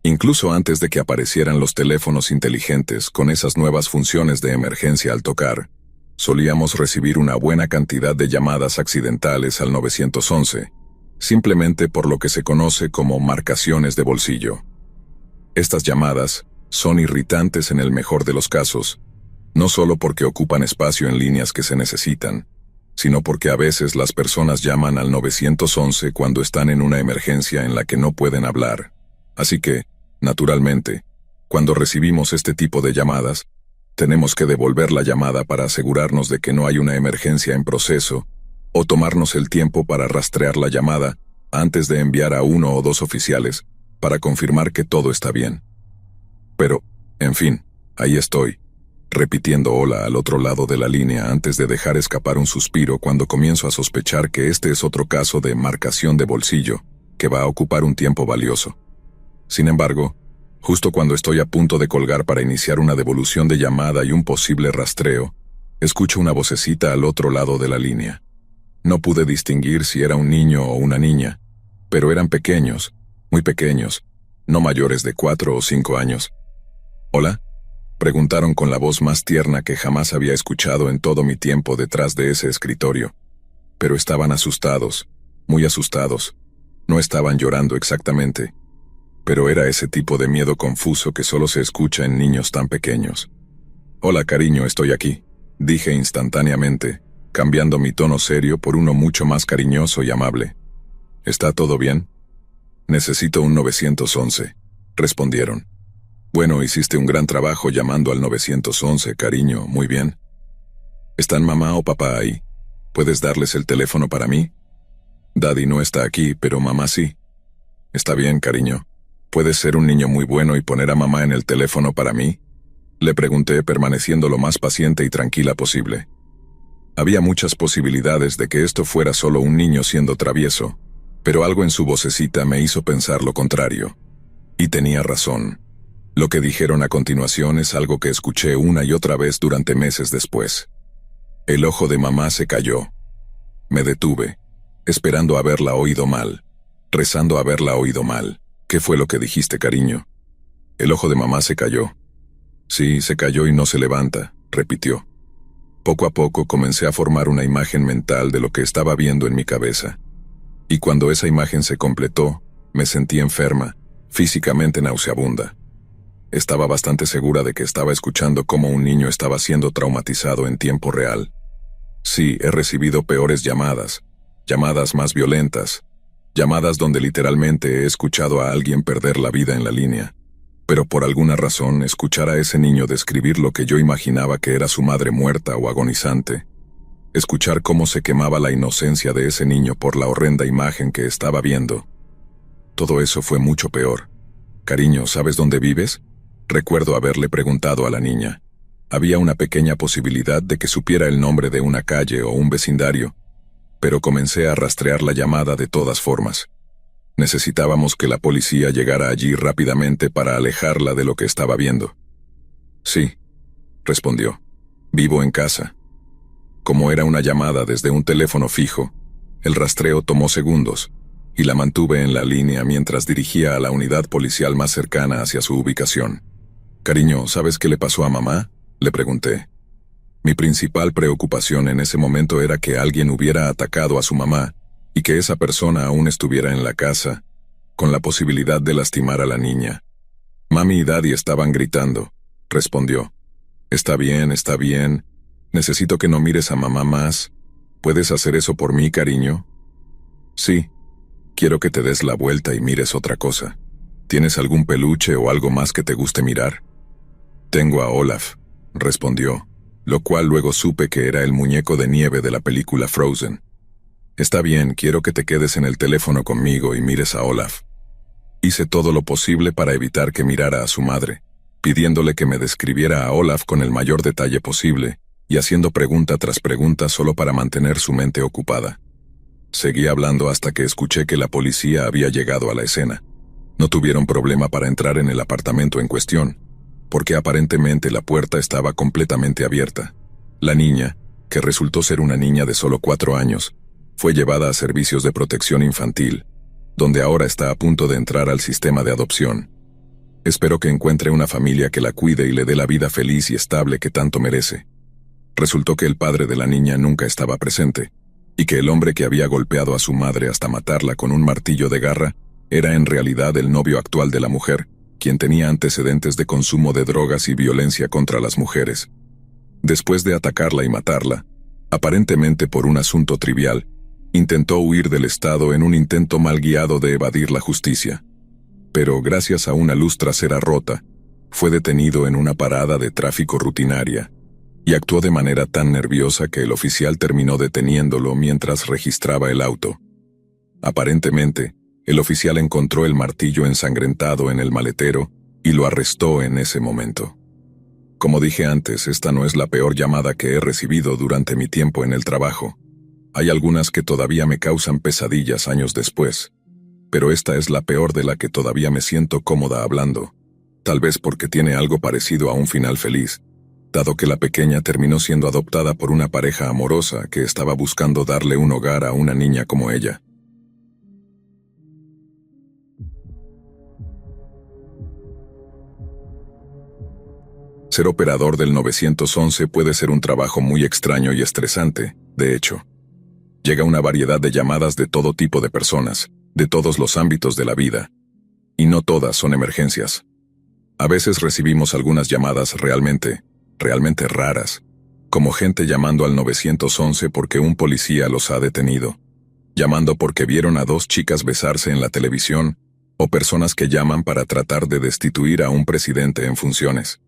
Incluso antes de que aparecieran los teléfonos inteligentes con esas nuevas funciones de emergencia al tocar, solíamos recibir una buena cantidad de llamadas accidentales al 911, simplemente por lo que se conoce como marcaciones de bolsillo. Estas llamadas son irritantes en el mejor de los casos, no solo porque ocupan espacio en líneas que se necesitan, sino porque a veces las personas llaman al 911 cuando están en una emergencia en la que no pueden hablar. Así que, naturalmente, cuando recibimos este tipo de llamadas, tenemos que devolver la llamada para asegurarnos de que no hay una emergencia en proceso, o tomarnos el tiempo para rastrear la llamada antes de enviar a 1 o 2 oficiales para confirmar que todo está bien. Pero, en fin, ahí estoy, repitiendo hola al otro lado de la línea antes de dejar escapar un suspiro cuando comienzo a sospechar que este es otro caso de marcación de bolsillo, que va a ocupar un tiempo valioso. Sin embargo, justo cuando estoy a punto de colgar para iniciar una devolución de llamada y un posible rastreo, escucho una vocecita al otro lado de la línea. No pude distinguir si era un niño o una niña, pero eran pequeños, muy pequeños, no mayores de 4 o 5 años. ¿Hola?, preguntaron con la voz más tierna que jamás había escuchado en todo mi tiempo detrás de ese escritorio. Pero estaban asustados, muy asustados. No estaban llorando exactamente, pero era ese tipo de miedo confuso que solo se escucha en niños tan pequeños. Hola cariño, estoy aquí, dije instantáneamente, cambiando mi tono serio por uno mucho más cariñoso y amable. ¿Está todo bien? Necesito un 911, respondieron. Bueno, hiciste un gran trabajo llamando al 911, cariño, muy bien. ¿Están mamá o papá ahí? ¿Puedes darles el teléfono para mí? Daddy no está aquí, pero mamá sí. Está bien, cariño. ¿Puedes ser un niño muy bueno y poner a mamá en el teléfono para mí? Le pregunté, permaneciendo lo más paciente y tranquila posible. Había muchas posibilidades de que esto fuera solo un niño siendo travieso, pero algo en su vocecita me hizo pensar lo contrario. Y tenía razón. Lo que dijeron a continuación es algo que escuché una y otra vez durante meses después. El ojo de mamá se cayó. Me detuve, esperando haberla oído mal, rezando haberla oído mal. ¿Qué fue lo que dijiste, cariño? El ojo de mamá se cayó. Sí, se cayó y no se levanta, repitió. Poco a poco comencé a formar una imagen mental de lo que estaba viendo en mi cabeza. Y cuando esa imagen se completó, me sentí enferma, físicamente nauseabunda. Estaba bastante segura de que estaba escuchando cómo un niño estaba siendo traumatizado en tiempo real. Sí, he recibido peores llamadas, llamadas más violentas, llamadas donde literalmente he escuchado a alguien perder la vida en la línea. Pero por alguna razón, escuchar a ese niño describir lo que yo imaginaba que era su madre muerta o agonizante, escuchar cómo se quemaba la inocencia de ese niño por la horrenda imagen que estaba viendo, todo eso fue mucho peor. Cariño, ¿sabes dónde vives? Recuerdo haberle preguntado a la niña. Había una pequeña posibilidad de que supiera el nombre de una calle o un vecindario, pero comencé a rastrear la llamada de todas formas. Necesitábamos que la policía llegara allí rápidamente para alejarla de lo que estaba viendo. Sí, respondió. Vivo en casa. Como era una llamada desde un teléfono fijo, el rastreo tomó segundos, y la mantuve en la línea mientras dirigía a la unidad policial más cercana hacia su ubicación. «Cariño, ¿sabes qué le pasó a mamá?», le pregunté. Mi principal preocupación en ese momento era que alguien hubiera atacado a su mamá y que esa persona aún estuviera en la casa, con la posibilidad de lastimar a la niña. «Mami y Daddy estaban gritando», respondió. Está bien, necesito que no mires a mamá más. ¿Puedes hacer eso por mí, cariño?» «Sí. Quiero que te des la vuelta y mires otra cosa. ¿Tienes algún peluche o algo más que te guste mirar?» «Tengo a Olaf», respondió, lo cual luego supe que era el muñeco de nieve de la película Frozen. «Está bien, quiero que te quedes en el teléfono conmigo y mires a Olaf». Hice todo lo posible para evitar que mirara a su madre, pidiéndole que me describiera a Olaf con el mayor detalle posible y haciendo pregunta tras pregunta solo para mantener su mente ocupada. Seguí hablando hasta que escuché que la policía había llegado a la escena. No tuvieron problema para entrar en el apartamento en cuestión, porque aparentemente la puerta estaba completamente abierta. La niña, que resultó ser una niña de solo 4 años, fue llevada a servicios de protección infantil, donde ahora está a punto de entrar al sistema de adopción. Espero que encuentre una familia que la cuide y le dé la vida feliz y estable que tanto merece. Resultó que el padre de la niña nunca estaba presente, y que el hombre que había golpeado a su madre hasta matarla con un martillo de garra era en realidad el novio actual de la mujer, quien tenía antecedentes de consumo de drogas y violencia contra las mujeres. Después de atacarla y matarla, aparentemente por un asunto trivial, intentó huir del estado en un intento mal guiado de evadir la justicia. Pero gracias a una luz trasera rota, fue detenido en una parada de tráfico rutinaria, y actuó de manera tan nerviosa que el oficial terminó deteniéndolo mientras registraba el auto. Aparentemente, el oficial encontró el martillo ensangrentado en el maletero y lo arrestó en ese momento. Como dije antes, esta no es la peor llamada que he recibido durante mi tiempo en el trabajo. Hay algunas que todavía me causan pesadillas años después, pero esta es la peor de la que todavía me siento cómoda hablando, tal vez porque tiene algo parecido a un final feliz, dado que la pequeña terminó siendo adoptada por una pareja amorosa que estaba buscando darle un hogar a una niña como ella. Ser operador del 911 puede ser un trabajo muy extraño y estresante, de hecho. Llega una variedad de llamadas de todo tipo de personas, de todos los ámbitos de la vida. Y no todas son emergencias. A veces recibimos algunas llamadas realmente raras, como gente llamando al 911 porque un policía los ha detenido, llamando porque vieron a 2 chicas besarse en la televisión, o personas que llaman para tratar de destituir a un presidente en funciones.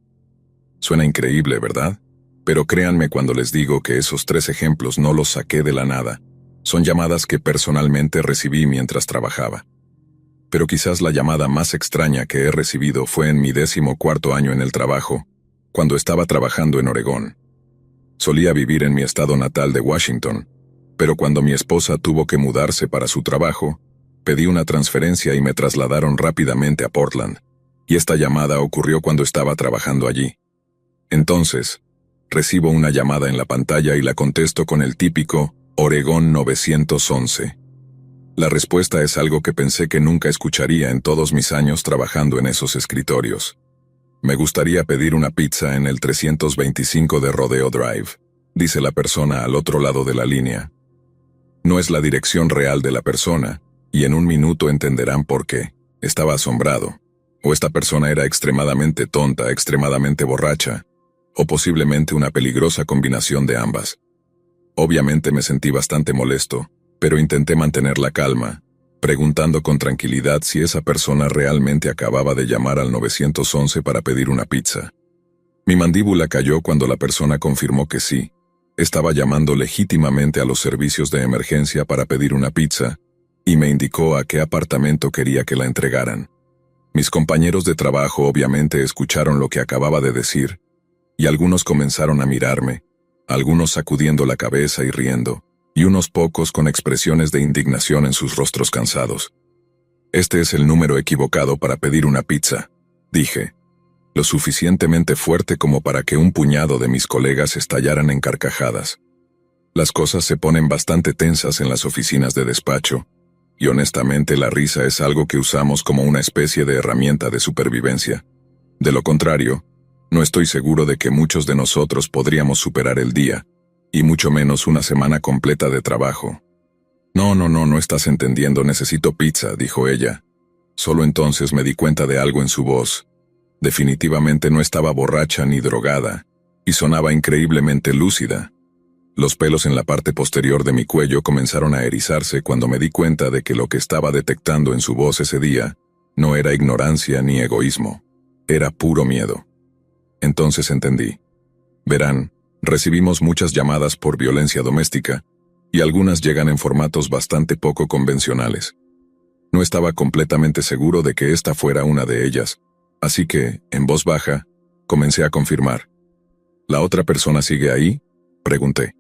Suena increíble, ¿verdad? Pero créanme cuando les digo que esos 3 ejemplos no los saqué de la nada. Son llamadas que personalmente recibí mientras trabajaba. Pero quizás la llamada más extraña que he recibido fue en mi 14º año en el trabajo, cuando estaba trabajando en Oregón. Solía vivir en mi estado natal de Washington, pero cuando mi esposa tuvo que mudarse para su trabajo, pedí una transferencia y me trasladaron rápidamente a Portland, y esta llamada ocurrió cuando estaba trabajando allí. Entonces, recibo una llamada en la pantalla y la contesto con el típico Oregón 911. La respuesta es algo que pensé que nunca escucharía en todos mis años trabajando en esos escritorios. Me gustaría pedir una pizza en el 325 de Rodeo Drive, dice la persona al otro lado de la línea. No es la dirección real de la persona, y en un minuto entenderán por qué. Estaba asombrado. O esta persona era extremadamente tonta, extremadamente borracha, o posiblemente una peligrosa combinación de ambas. Obviamente me sentí bastante molesto, pero intenté mantener la calma, preguntando con tranquilidad si esa persona realmente acababa de llamar al 911 para pedir una pizza. Mi mandíbula cayó cuando la persona confirmó que sí, estaba llamando legítimamente a los servicios de emergencia para pedir una pizza, y me indicó a qué apartamento quería que la entregaran. Mis compañeros de trabajo obviamente escucharon lo que acababa de decir, y algunos comenzaron a mirarme, algunos sacudiendo la cabeza y riendo, y unos pocos con expresiones de indignación en sus rostros cansados. Este es el número equivocado para pedir una pizza, dije, lo suficientemente fuerte como para que un puñado de mis colegas estallaran en carcajadas. Las cosas se ponen bastante tensas en las oficinas de despacho, y honestamente la risa es algo que usamos como una especie de herramienta de supervivencia. De lo contrario, no estoy seguro de que muchos de nosotros podríamos superar el día, y mucho menos una semana completa de trabajo. No estás entendiendo, necesito pizza, dijo ella. Solo entonces me di cuenta de algo en su voz. Definitivamente no estaba borracha ni drogada, y sonaba increíblemente lúcida. Los pelos en la parte posterior de mi cuello comenzaron a erizarse cuando me di cuenta de que lo que estaba detectando en su voz ese día no era ignorancia ni egoísmo, era puro miedo. Entonces entendí. Verán, recibimos muchas llamadas por violencia doméstica, y algunas llegan en formatos bastante poco convencionales. No estaba completamente seguro de que esta fuera una de ellas, así que, en voz baja, comencé a confirmar. ¿La otra persona sigue ahí?, pregunté.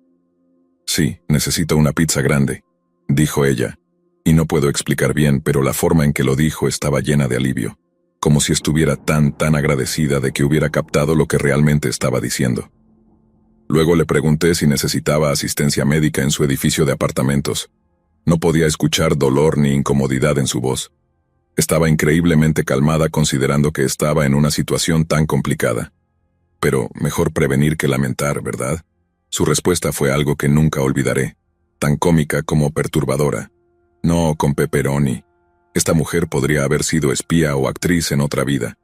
Sí, necesito una pizza grande, dijo ella, y no puedo explicar bien, pero la forma en que lo dijo estaba llena de alivio, como si estuviera tan agradecida de que hubiera captado lo que realmente estaba diciendo. Luego le pregunté si necesitaba asistencia médica en su edificio de apartamentos. No podía escuchar dolor ni incomodidad en su voz. Estaba increíblemente calmada considerando que estaba en una situación tan complicada. Pero mejor prevenir que lamentar, ¿verdad? Su respuesta fue algo que nunca olvidaré, tan cómica como perturbadora. No, con pepperoni. Esta mujer podría haber sido espía o actriz en otra vida.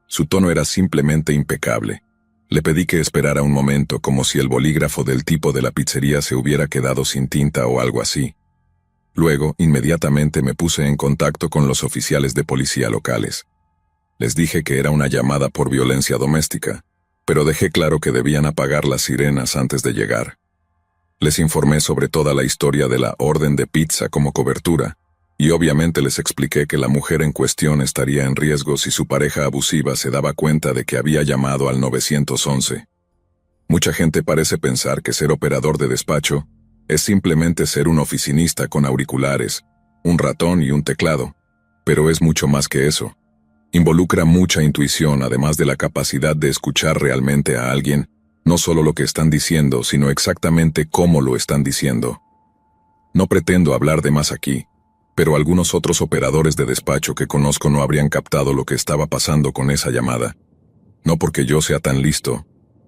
Su tono era simplemente impecable. Le pedí que esperara un momento como si el bolígrafo del tipo de la pizzería se hubiera quedado sin tinta o algo así. Luego, inmediatamente me puse en contacto con los oficiales de policía locales. Les dije que era una llamada por violencia doméstica, pero dejé claro que debían apagar las sirenas antes de llegar. Les informé sobre toda la historia de la orden de pizza como cobertura, y obviamente les expliqué que la mujer en cuestión estaría en riesgo si su pareja abusiva se daba cuenta de que había llamado al 911. Mucha gente parece pensar que ser operador de despacho es simplemente ser un oficinista con auriculares, un ratón y un teclado, pero es mucho más que eso. Involucra mucha intuición, además de la capacidad de escuchar realmente a alguien, no solo lo que están diciendo, sino exactamente cómo lo están diciendo. No pretendo hablar de más aquí, pero algunos otros operadores de despacho que conozco no habrían captado lo que estaba pasando con esa llamada. No porque yo sea tan listo,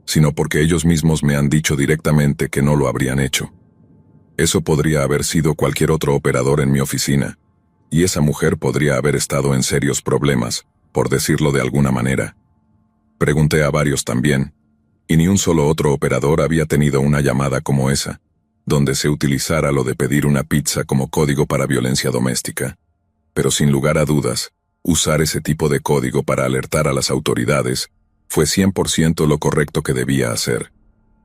sino porque ellos mismos me han dicho directamente que no lo habrían hecho. Eso podría haber sido cualquier otro operador en mi oficina, y esa mujer podría haber estado en serios problemas, por decirlo de alguna manera. Pregunté a varios también, y ni un solo otro operador había tenido una llamada como esa, donde se utilizara lo de pedir una pizza como código para violencia doméstica. Pero sin lugar a dudas, usar ese tipo de código para alertar a las autoridades fue 100% lo correcto que debía hacer.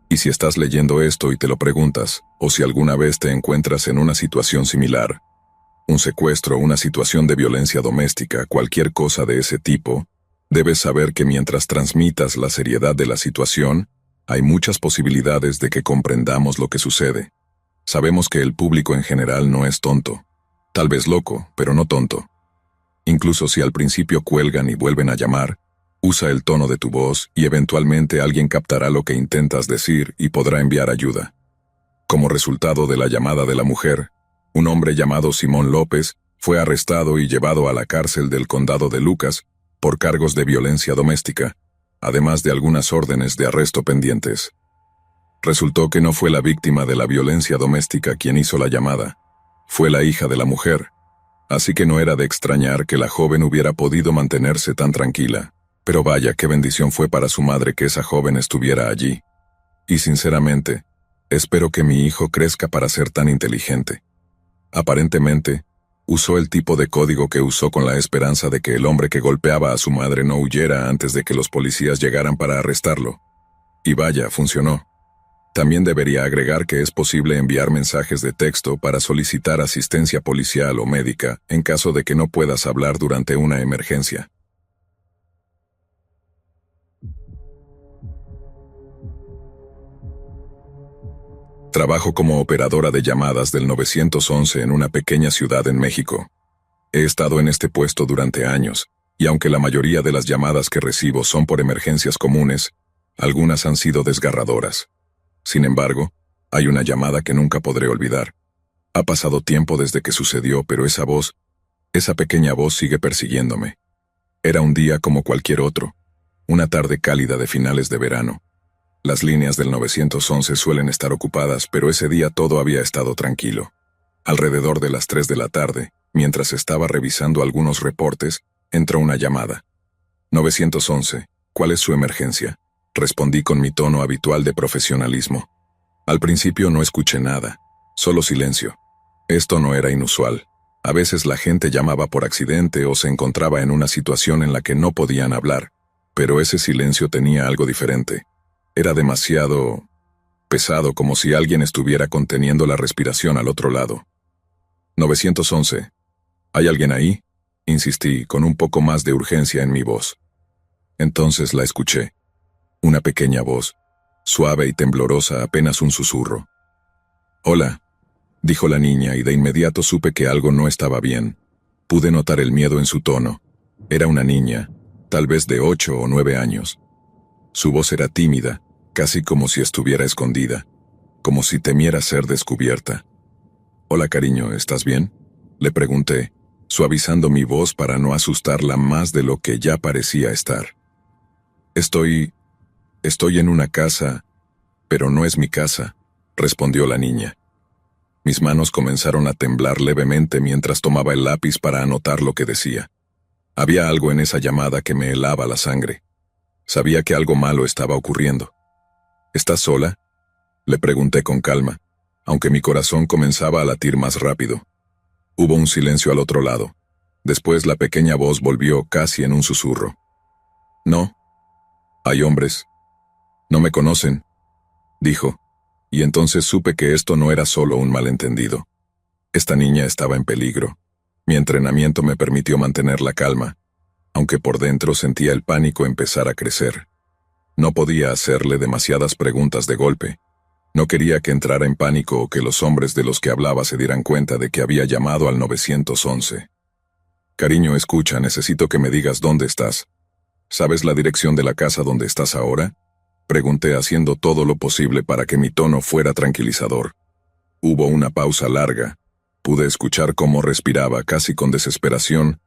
Y si estás leyendo esto y te lo preguntas, o si alguna vez te encuentras en una situación similar, un secuestro, una situación de violencia doméstica, cualquier cosa de ese tipo, debes saber que mientras transmitas la seriedad de la situación, hay muchas posibilidades de que comprendamos lo que sucede. Sabemos que el público en general no es tonto. Tal vez loco, pero no tonto. Incluso si al principio cuelgan y vuelven a llamar, usa el tono de tu voz y eventualmente alguien captará lo que intentas decir y podrá enviar ayuda. Como resultado de la llamada de la mujer, un hombre llamado Simón López fue arrestado y llevado a la cárcel del condado de Lucas por cargos de violencia doméstica, además de algunas órdenes de arresto pendientes. Resultó que no fue la víctima de la violencia doméstica quien hizo la llamada, fue la hija de la mujer, así que no era de extrañar que la joven hubiera podido mantenerse tan tranquila. Pero vaya, qué bendición fue para su madre que esa joven estuviera allí. Y sinceramente, espero que mi hijo crezca para ser tan inteligente. Aparentemente, usó el tipo de código que usó con la esperanza de que el hombre que golpeaba a su madre no huyera antes de que los policías llegaran para arrestarlo. Y vaya, funcionó. También debería agregar que es posible enviar mensajes de texto para solicitar asistencia policial o médica en caso de que no puedas hablar durante una emergencia. Trabajo como operadora de llamadas del 911 en una pequeña ciudad en México. He estado en este puesto durante años, y aunque la mayoría de las llamadas que recibo son por emergencias comunes, algunas han sido desgarradoras. Sin embargo, hay una llamada que nunca podré olvidar. Ha pasado tiempo desde que sucedió, pero esa pequeña voz sigue persiguiéndome. Era un día como cualquier otro, una tarde cálida de finales de verano. Las líneas del 911 suelen estar ocupadas, pero ese día todo había estado tranquilo. Alrededor de las 3 de la tarde, mientras estaba revisando algunos reportes, entró una llamada. 911, ¿cuál es su emergencia? Respondí con mi tono habitual de profesionalismo. Al principio no escuché nada, solo silencio. Esto no era inusual. A veces la gente llamaba por accidente o se encontraba en una situación en la que no podían hablar, pero ese silencio tenía algo diferente. Era demasiado pesado, como si alguien estuviera conteniendo la respiración al otro lado. 911. ¿Hay alguien ahí? Insistí, con un poco más de urgencia en mi voz. Entonces la escuché. Una pequeña voz, suave y temblorosa, apenas un susurro. «Hola», dijo la niña, y de inmediato supe que algo no estaba bien. Pude notar el miedo en su tono. Era una niña, tal vez de 8 o 9 años. Su voz era tímida, casi como si estuviera escondida, como si temiera ser descubierta. «Hola, cariño, ¿estás bien?», le pregunté, suavizando mi voz para no asustarla más de lo que ya parecía estar. Estoy en una casa, pero no es mi casa», respondió la niña. Mis manos comenzaron a temblar levemente mientras tomaba el lápiz para anotar lo que decía. Había algo en esa llamada que me helaba la sangre. Sabía que algo malo estaba ocurriendo. «¿Estás sola?», le pregunté con calma, aunque mi corazón comenzaba a latir más rápido. Hubo un silencio al otro lado. Después la pequeña voz volvió casi en un susurro. «No. Hay hombres. No me conocen», dijo, y entonces supe que esto no era solo un malentendido. Esta niña estaba en peligro. Mi entrenamiento me permitió mantener la calma, aunque por dentro sentía el pánico empezar a crecer. No podía hacerle demasiadas preguntas de golpe. No quería que entrara en pánico o que los hombres de los que hablaba se dieran cuenta de que había llamado al 911. «Cariño, escucha, necesito que me digas dónde estás. ¿Sabes la dirección de la casa donde estás ahora?», pregunté, haciendo todo lo posible para que mi tono fuera tranquilizador. Hubo una pausa larga. Pude escuchar cómo respiraba, casi con desesperación,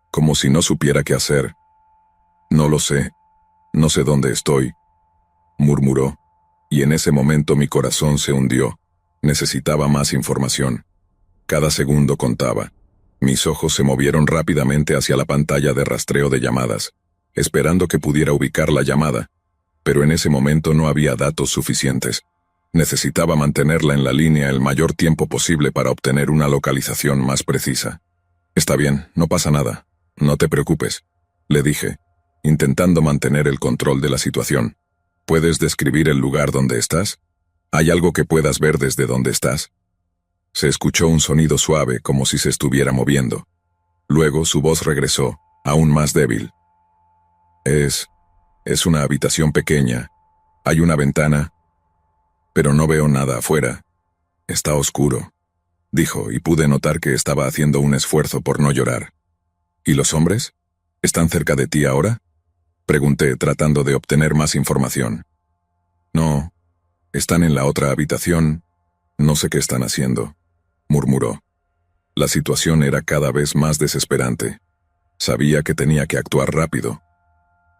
como si no supiera qué hacer. «No lo sé. No sé dónde estoy», murmuró, y en ese momento mi corazón se hundió. Necesitaba más información. Cada segundo contaba. Mis ojos se movieron rápidamente hacia la pantalla de rastreo de llamadas, esperando que pudiera ubicar la llamada, pero en ese momento no había datos suficientes. Necesitaba mantenerla en la línea el mayor tiempo posible para obtener una localización más precisa. «Está bien, no pasa nada. No te preocupes», le dije, intentando mantener el control de la situación. «¿Puedes describir el lugar donde estás? ¿Hay algo que puedas ver desde donde estás?». Se escuchó un sonido suave, como si se estuviera moviendo. Luego su voz regresó, aún más débil. Es una habitación pequeña. Hay una ventana, pero no veo nada afuera. Está oscuro», dijo, y pude notar que estaba haciendo un esfuerzo por no llorar. «¿Y los hombres? ¿Están cerca de ti ahora?», pregunté, tratando de obtener más información. «No, están en la otra habitación. No sé qué están haciendo», murmuró. La situación era cada vez más desesperante. Sabía que tenía que actuar rápido.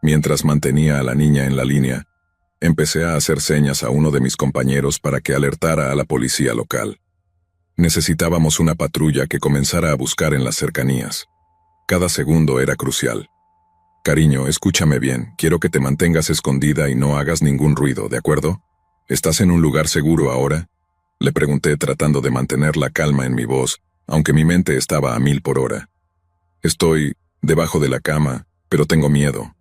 Mientras mantenía a la niña en la línea, empecé a hacer señas a uno de mis compañeros para que alertara a la policía local. Necesitábamos una patrulla que comenzara a buscar en las cercanías. Cada segundo era crucial. «Cariño, escúchame bien, quiero que te mantengas escondida y no hagas ningún ruido, ¿de acuerdo? ¿Estás en un lugar seguro ahora?», le pregunté, tratando de mantener la calma en mi voz, aunque mi mente estaba a 1000 por hora. «Estoy debajo de la cama, pero tengo miedo»,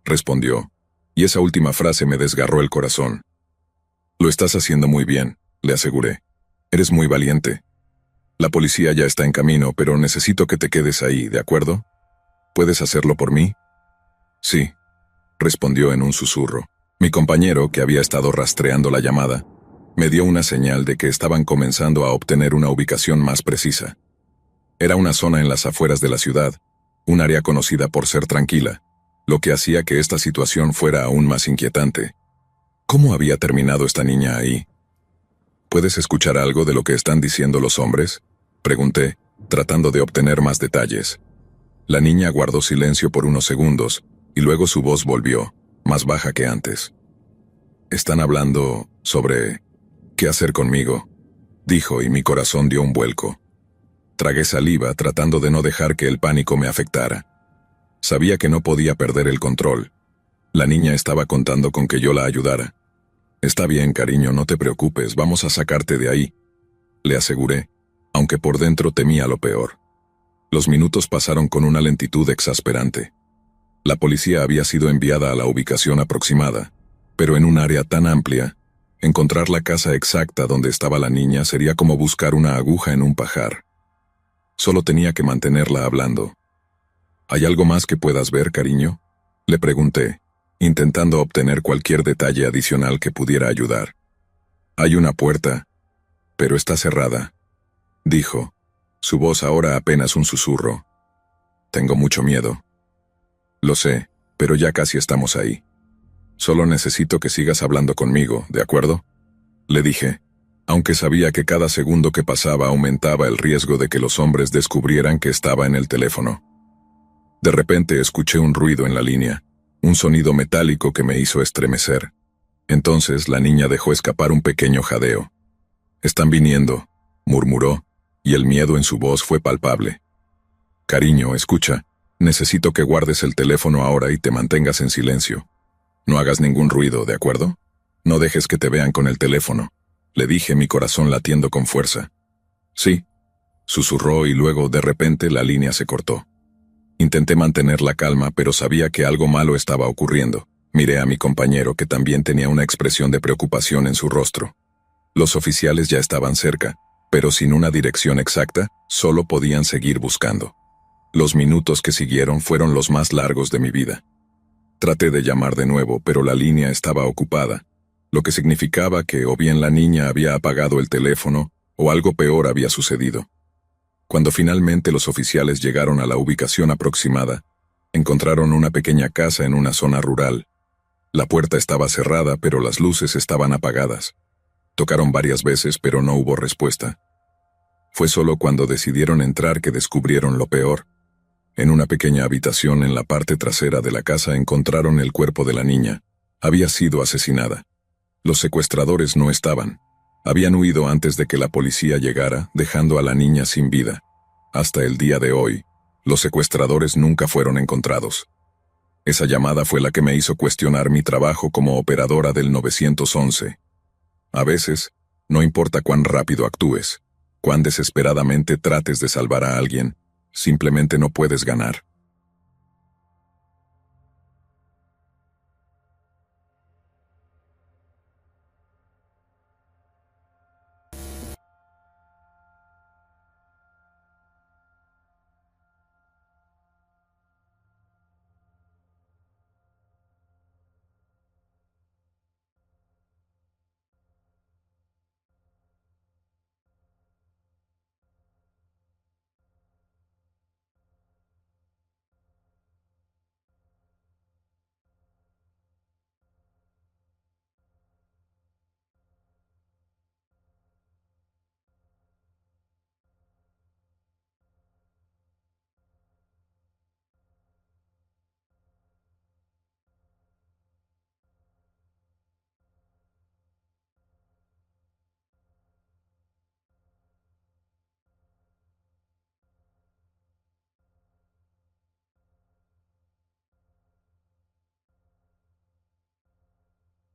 respondió, y esa última frase me desgarró el corazón. «Lo estás haciendo muy bien», le aseguré. «Eres muy valiente. La policía ya está en camino, pero necesito que te quedes ahí, ¿de acuerdo? ¿Puedes hacerlo por mí?». «Sí», respondió en un susurro. Mi compañero, que había estado rastreando la llamada, me dio una señal de que estaban comenzando a obtener una ubicación más precisa. Era una zona en las afueras de la ciudad, un área conocida por ser tranquila, lo que hacía que esta situación fuera aún más inquietante. ¿Cómo había terminado esta niña ahí? ¿Puedes escuchar algo de lo que están diciendo los hombres? Pregunté, tratando de obtener más detalles. La niña guardó silencio por unos segundos, y luego su voz volvió, más baja que antes. Están hablando sobre qué hacer conmigo, dijo, y mi corazón dio un vuelco. Tragué saliva tratando de no dejar que el pánico me afectara. Sabía que no podía perder el control. La niña estaba contando con que yo la ayudara. Está bien, cariño, no te preocupes, vamos a sacarte de ahí, le aseguré, aunque por dentro temía lo peor. Los minutos pasaron con una lentitud exasperante. La policía había sido enviada a la ubicación aproximada, pero en un área tan amplia, encontrar la casa exacta donde estaba la niña sería como buscar una aguja en un pajar. Solo tenía que mantenerla hablando. ¿Hay algo más que puedas ver, cariño?, le pregunté, intentando obtener cualquier detalle adicional que pudiera ayudar. Hay una puerta, pero está cerrada, dijo, su voz ahora apenas un susurro. Tengo mucho miedo. Lo sé, pero ya casi estamos ahí. Solo necesito que sigas hablando conmigo, ¿de acuerdo?, le dije, aunque sabía que cada segundo que pasaba aumentaba el riesgo de que los hombres descubrieran que estaba en el teléfono. De repente escuché un ruido en la línea, un sonido metálico que me hizo estremecer. Entonces la niña dejó escapar un pequeño jadeo. «Están viniendo», murmuró, y el miedo en su voz fue palpable. «Cariño, escucha, necesito que guardes el teléfono ahora y te mantengas en silencio. No hagas ningún ruido, ¿de acuerdo? No dejes que te vean con el teléfono», le dije, mi corazón latiendo con fuerza. «Sí», susurró, y luego de repente la línea se cortó. Intenté mantener la calma, pero sabía que algo malo estaba ocurriendo. Miré a mi compañero, que también tenía una expresión de preocupación en su rostro. Los oficiales ya estaban cerca, pero sin una dirección exacta, solo podían seguir buscando. Los minutos que siguieron fueron los más largos de mi vida. Traté de llamar de nuevo, pero la línea estaba ocupada, lo que significaba que o bien la niña había apagado el teléfono, o algo peor había sucedido. Cuando finalmente los oficiales llegaron a la ubicación aproximada, encontraron una pequeña casa en una zona rural. La puerta estaba cerrada, pero las luces estaban apagadas. Tocaron varias veces, pero no hubo respuesta. Fue solo cuando decidieron entrar que descubrieron lo peor. En una pequeña habitación en la parte trasera de la casa encontraron el cuerpo de la niña. Había sido asesinada. Los secuestradores no estaban. Habían huido antes de que la policía llegara, dejando a la niña sin vida. Hasta el día de hoy, los secuestradores nunca fueron encontrados. Esa llamada fue la que me hizo cuestionar mi trabajo como operadora del 911. A veces, no importa cuán rápido actúes, cuán desesperadamente trates de salvar a alguien, simplemente no puedes ganar.